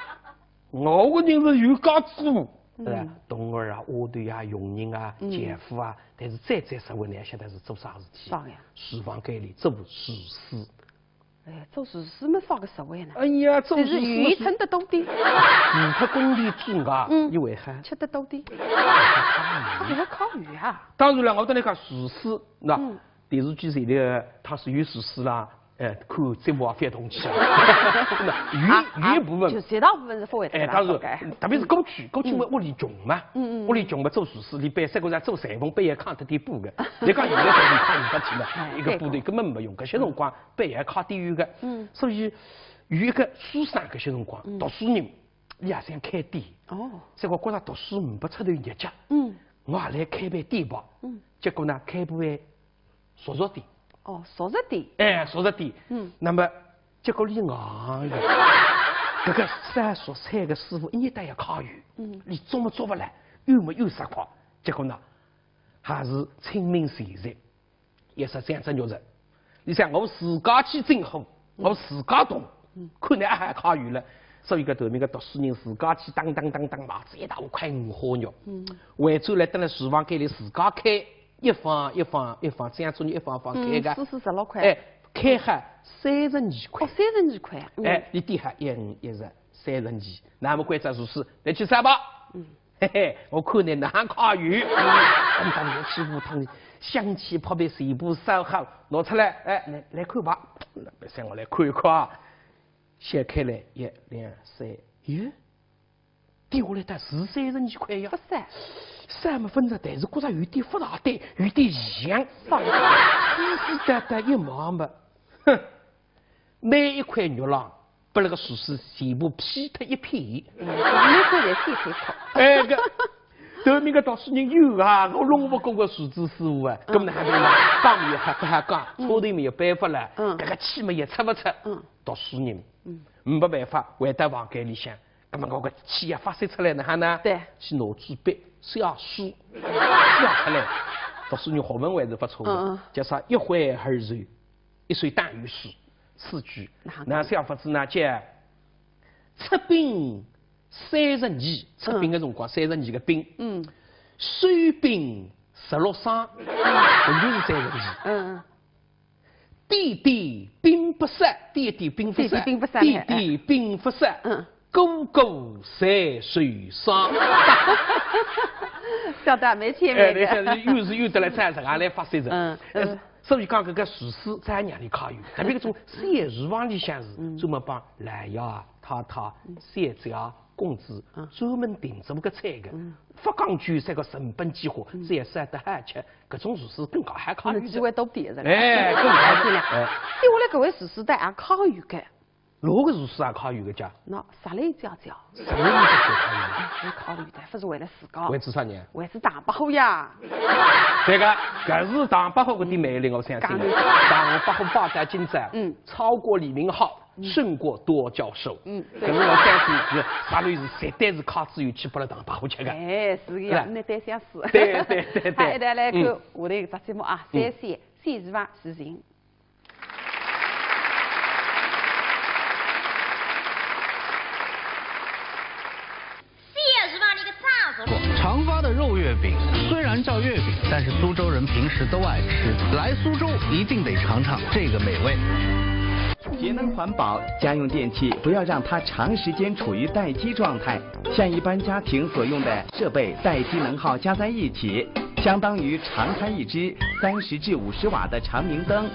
我个人是有高知识，东儿啊、丫头啊、佣人啊、姐夫啊，但是再社会呢，现在是做啥事体？啥呀？厨房间里做厨师。哎，做厨师没啥个实惠呢。哎呀，做厨师鱼吞得多点。他工地之外，你为何吃得多点？这个烤鱼啊！当然了，我跟你讲，厨师那电视剧里的他是有厨师啦。看节目啊，翻动起啊，鱼一部分，就绝大部分是发挥的。当然，特别是过去屋里穷嘛，屋里穷嘛，做厨师，你半三个人做裁缝，半夜扛得点布的。你讲现在裁缝扛不得起嘛，一个部队根本没用，搿些辰光半夜靠点有个，所以有一个书生搿些辰光，读书人你也想开店，所以我觉着读书不出头日脚，我也来开办店吧，结果呢，开办熟肉店。熟食店。哎，熟食店。那么结果你硬呀，这个三熟菜的师傅一年到夜烤鱼，你做么做不来，又没有啥块，结果呢，还是清明节日，也是这样子肉食。你想我自家去蒸火，我自家动，看来还烤鱼了。所以个头面个读书人自家去当麻子一大块五花肉，回转来等在厨房间里自家开。一方，这样做你一方开个，16块，哎，开下32块，32块，哎，你点下112，32，那么关键就是来去三吧，嘿嘿，我看你哪烤鱼，当热气糊汤，香气扑鼻，全部烧好，拿出来，哎，来看吧，别让我来看一看，掀开来1、2、3，哟，掉下来的是32块呀，不是。3么分着，但是觉着有点复杂的，有点异样。湿哒哒一毛么，哼！每一块肉浪把那个厨师全部劈脱一片。每块在切切烤。哎个，后面个读书人有啊，我弄不过个厨子师傅啊，根本还没呢，讲也还不还讲，车头没有办法了，这个气嘛也出不出。读书人，没办法回到房间里向，那么我个气也发泄出来呢，哈呢？对，去拿纸笔。写书，写出来，读书人学文还是不错的。叫啥？一怀而柔，一岁大于书，4句。那小法子呢？叫出兵32，出兵的辰光32个兵。收兵16伤，这就是32。点点并不散，点点并不散，点点并不散。哥哥在水上。晓得没前面的。有时有的来唱上，来发声着。所以讲搿个厨师在哪里考有，特别搿种三厨房里向是专门帮兰呀、太太、三家、公子专门订做搿菜个。不讲究这个成本计划，这也是得好吃。搿种厨师更高还考虑。机会多点着。哎，更高点了。接下来搿位厨师带也考有个。哪个厨师也考有个家？那啥来教教？啥来教教？我考虑的，不是为了自家。为做啥呢？为是大把货呀。这个，搿是大把货搿点魅力，我相信。大把货发展进展，超过李明浩，胜过多教授。搿是我相信是啥类是绝对是靠自由去拨了大把货吃个。哎，是个样，那对相似。对。好，一道来看下头一个节目啊，三厨房实行。长发的肉月饼虽然叫月饼，但是苏州人平时都爱吃。来苏州一定得尝尝这个美味。节能环保，家用电器不要让它长时间处于待机状态，像一般家庭所用的设备待机能耗加在一起，相当于常开一支30至50瓦的长明灯。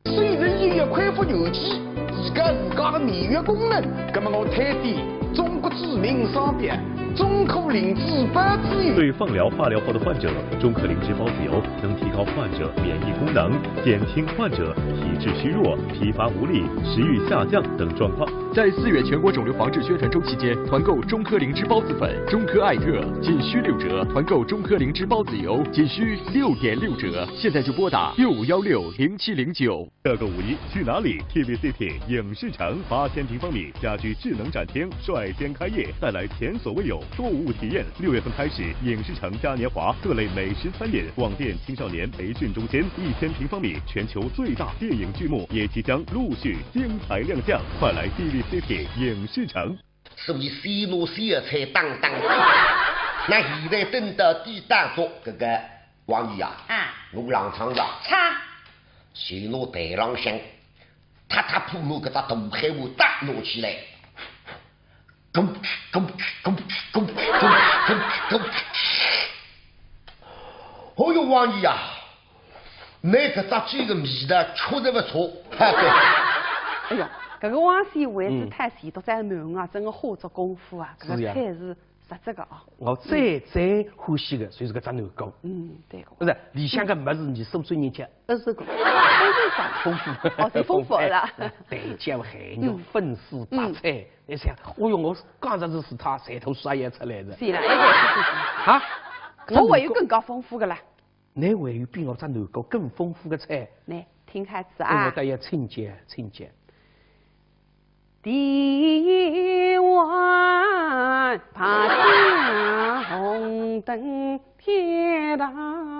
虽然音乐恢复有机，自家的免疫功能，那么我推荐中国知名商品中科灵芝孢子油。对放疗、化疗后的患者，中科灵芝孢子油能提高患者免疫功能，减轻患者体质虚弱、疲乏无力、食欲下降等状况。在4月全国肿瘤防治宣传周期间，团购中科灵芝孢子粉、中科艾特仅需6折，团购中科灵芝孢子油仅需6.6折。现在就拨打65160709。这个5一去哪里 ？TVCity 影视城8000平方米家居智能展厅率先开业，带来前所未有购物体验。6月份开始，影视城嘉年华各类美食餐饮、广电青少年培训中心1000平方米全球最大电影剧目也即将陆续精彩亮相，快来 TVCity 影视城。所以西路小菜当当的，那现在等到第当中这个王姨啊，我让唱了，去我台浪向，他扑我个大大海我打拿起来。滚！哦哟，王姨啊，那个炸鸡个味道确实不错，哈对。哎呀，这个王先位置太前头在门啊，真个花足功夫啊，这个菜是实质个啊。我最欢喜的就是个炸牛糕。对个。不是，里向个么子你手最人家20个，丰富。哦，是丰富了。蛋酱、海肉、粉丝、白菜，你想，哦哟，我刚才是他舌头刷也出来的。是了，一个是。啊？我还有更加丰富的啦。你还有比我炸牛糕更丰富的菜？来，听开始啊。我带要清洁。第1爬下红灯贴大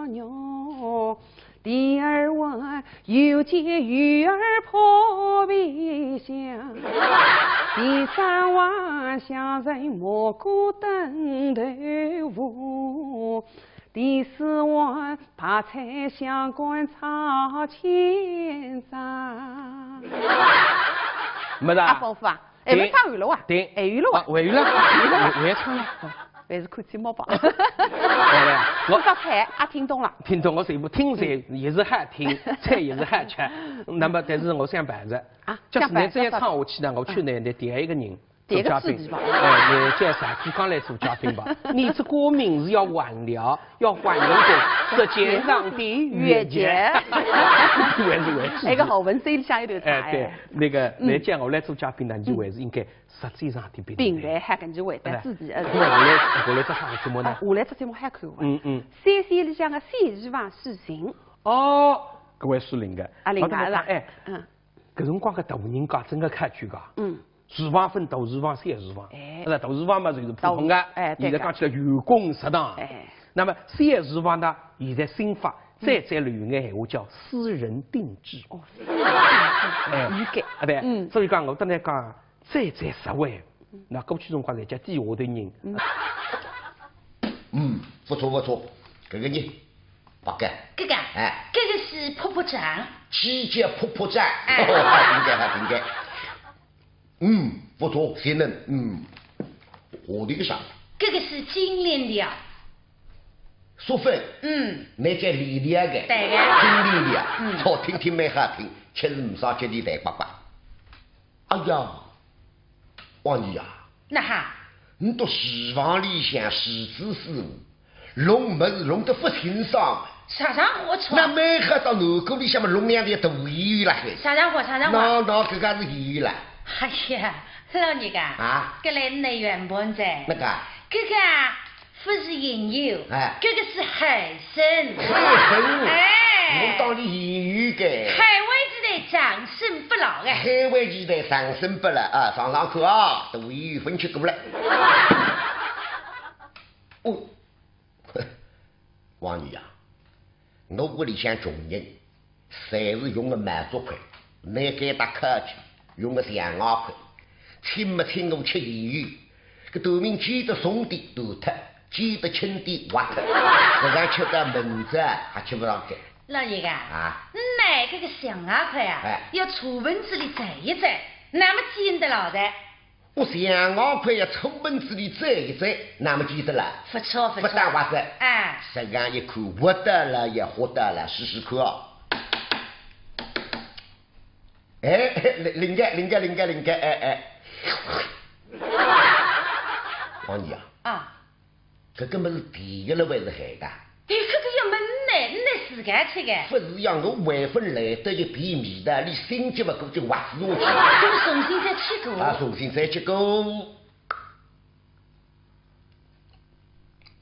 牛，第2碗又见鱼儿破壁香，第3碗香人蘑菇炖豆腐，第4碗白菜香干炒千张。没的。丰富啊！还没唱完了哇？对，还有了哇？完了，还唱了。还是看节目吧。好嘞，我道菜也听懂了。听懂，我全部听噻，也是好听，菜也是好吃。那么，但是我想办着啊，就是你这样唱下去呢，我去呢点一个人。第一个刺激吧，你叫啥子刚来做嘉宾吧？你这歌名是要换了，要换成个舌尖上的月节。那个好文声里向一段菜。对，那个你叫我来做嘉宾呢，你就还是应该舌尖上的并来还跟就会在自己。我来做啥个节目呢？我来做节目还可以。三线里向的3厨房实行。哦，各位属灵的。灵的啦。搿辰光个大人家真个看剧噶。厨房分大厨房、小厨房，大厨房嘛就是普通的，现在讲起来员工食堂。那么小厨房呢，现在新法再流行的闲话叫私人定制。预改。对，所以讲我等来讲再实惠。那过去辰光在叫低下头人。不错，这个人不该。哥哥，哎，这个是婆婆杖。季节婆婆杖。哦，应该。不错，先生。我的个啥？这个是金链条。淑芬。那叫丽丽个。对个。金丽丽。好听蛮好听，确实唔少接地带爸爸。哎呀，王姨呀。那哈。你到厨房里向洗子师傅，弄么子弄得不清爽。啥火车？那没喝到南沟里向么弄两条大鱼了还。啥火？那这个是鱼了。哎呀，老人家啊，这来你原本在。那个。这个不是银油，这个是海参。海参。哎。我当你言语个。海味鸡蛋长生不老哎。海味鸡蛋长生不老啊！上课啊，大鱼分吃过来。哦，王女啊，我屋里向穷人，侪是用的满足块，你给他客气，用的2块，请没请我吃言语，个头名记得送的都脱，记得轻的挖脱，这样吃个门子还吃不上去。老爷啊，那这个2块啊，要出门子里摘一摘，那么捡得牢的。我2块要出门子里摘一摘，那么记得了。不错。不但挖着，这样一看，活得了也活得了，试试看啊！灵感，王姨啊，这根本是第一了还是海的？这个要闷呢，你自家吃的。不是让我外分来得一便秘的，你心急不够就挖死我去。这个重新再吃过。重新再吃过。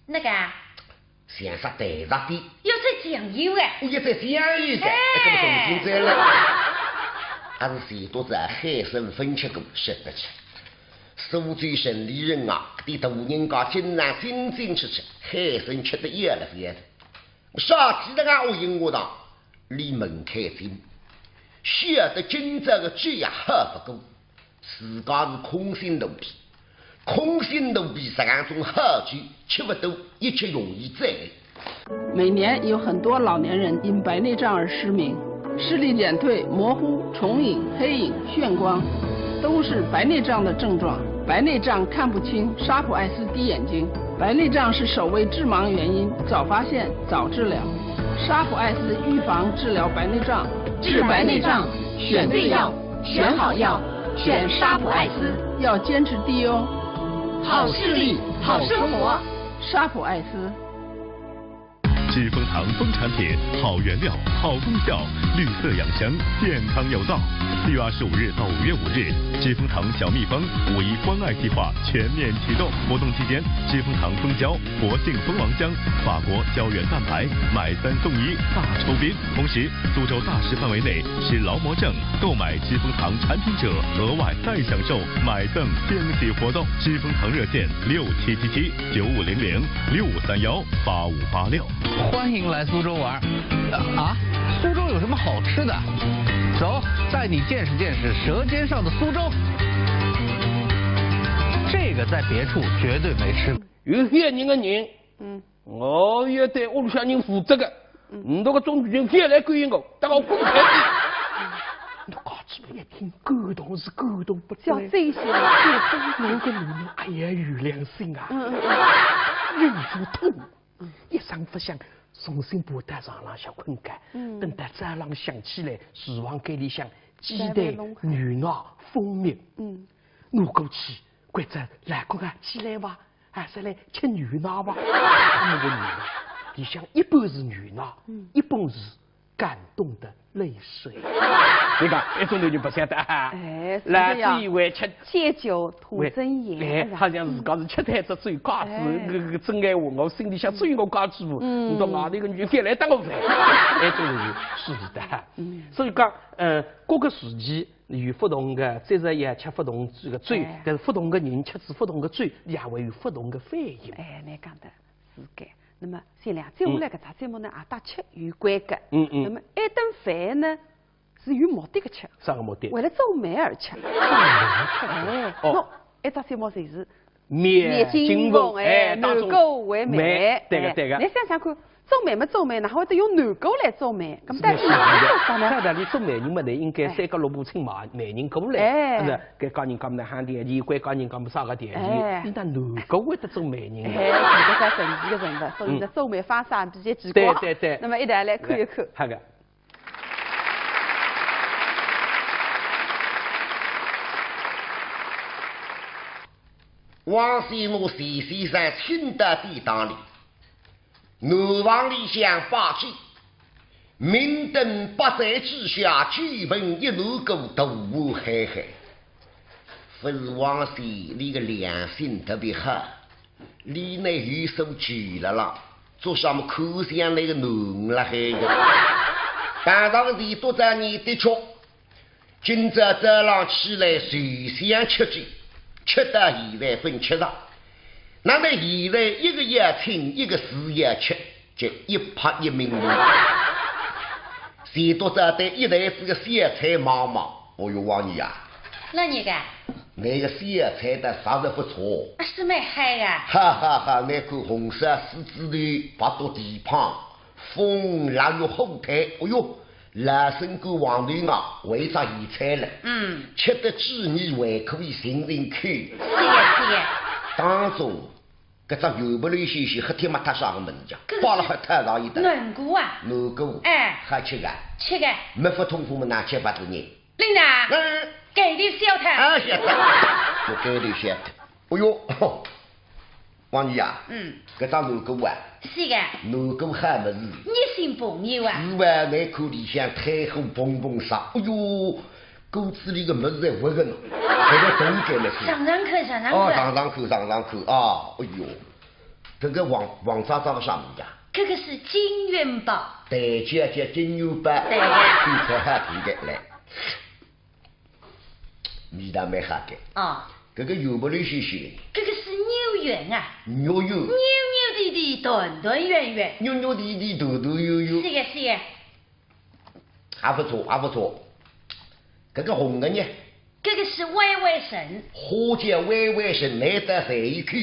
那个。像啥带啥的。要再酱油啊！我要再酱油的，这么重新再来。还是谁都在海参分吃过，吃得起。苏州城里人啊，的大人家经常进吃海参，吃得热了热的。啥记得啊？我引我当离门开进，晓得今朝的酒也喝不过，自家是空心奴婢，空心奴婢这样种好酒吃不多，一吃容易醉。每年有很多老年人因白内障而失明，视力减退、模糊、重影、黑影、眩光，都是白内障的症状。白内障看不清，沙普艾斯滴眼睛。白内障是首位致盲原因，早发现早治疗。沙普艾斯预防治疗白内障，治白内障选对药，选好药，选沙普艾斯，要坚持滴哦。好视力，好生活，沙普艾斯。知蜂堂蜂产品，好原料，好功效，绿色养香，健康有道。6月25日到5月5日，知蜂堂小蜜蜂5.1关爱计划全面启动。活动期间，知蜂堂蜂胶、活性蜂王浆、法国胶原蛋白买3送1大抽兵。同时，苏州大市范围内持劳模证购买知蜂堂产品者，额外再享受买赠惊喜活动。知蜂堂热线6777-9500-6531-8586。欢迎来苏州玩啊！苏州有什么好吃的？走，带你见识见识舌尖上的苏州。这个在别处绝对没吃过。有些人的人，我要对屋里向人负责的。你那个中国人别来管我，等我滚开去。那搞起来一听，感动是感动不叫这些，那个女人哎呀有良心啊，忍住痛。一声不响，重新把在床上向困觉。等到早上想起来，厨房间里向鸡蛋、牛奶、蜂蜜。拿过去，或者来个啊，起来吧，还是来吃牛奶吧。那个牛奶里向一半是牛奶，一半是感动的泪水。你看，一种人就不晓得啊。来自以为吃借酒吐真言，好像自家是吃台子最高子，真爱我心里想追我高子母，你到外头个女别来打我饭，那种人是的。所以讲，各个时期有不同的节日也吃不同这个罪，但是不同的人吃不同的罪，也会有不同的反应。你讲的是该。那么先两接下来搿只节目呢，也搭吃有关的。那么一顿饭呢是有目的的吃。啥个目的？为了做美而吃。那一只节目就是灭金凤，能够为美。对个。你想想看，做媒嘛做媒，哪会得用男狗来做媒？咁但是哪做法呢？在那里做媒人嘛，得应该三个萝卜称马媒人过来，是该讲人讲么喊点钱，该讲人讲么啥个点钱，你那男狗会得做媒人？哎，这个神奇的人物，所以呢，做媒方式比较奇怪。对。那么一起来看一看。好的。往昔我西西山青的地当里，南房里向八气，明灯八载之下，举盆一路过独舞海海。不是往昔你个良心特别好，你那有手举了啦，做什么口香那个浓了海个。但当时都在你的确，今朝早上起来随想吃鸡。吃到现在分吃上，那么现在一个要清，一个是要吃，就一拍一名目。谁都知道一台是个小菜妈妈，哦哟，王爷啊，哪一个？那个小菜的啥子不错，是蛮嗨的。哈哈哈，那口红色狮子头，八朵地胖，风拉入后台，哦哟。老身跟黄队啊，为啥移菜了？吃得滋腻还可以寻人口。是的。当中，搿只油不溜兮兮，黑天没他啥个门家，挂了还太上一的。软骨啊。软骨。还吃个？吃个。没法通风么？拿吃法子呢？领导。给的小偷。晓得。我给的晓得。哎呦，王爷啊。搿只软骨啊。是的。软骨好么子？你新朋友啊？是哇，内口里向太后蹦蹦啥？哎呦，骨子里个么子在活个呢，这个东给了。上口。上口啊！哎呦，这个黄渣渣的啥名字啊？这个是金元宝。对，叫金元宝。对呀。比较好听的来，味道蛮好的。这个油不溜兮兮。这个是牛圆啊。牛油。滴滴，团团圆圆。扭滴滴，抖抖悠悠。是的。还不错。这个红的呢？这个是歪歪神。花椒歪歪神，来得谁一口？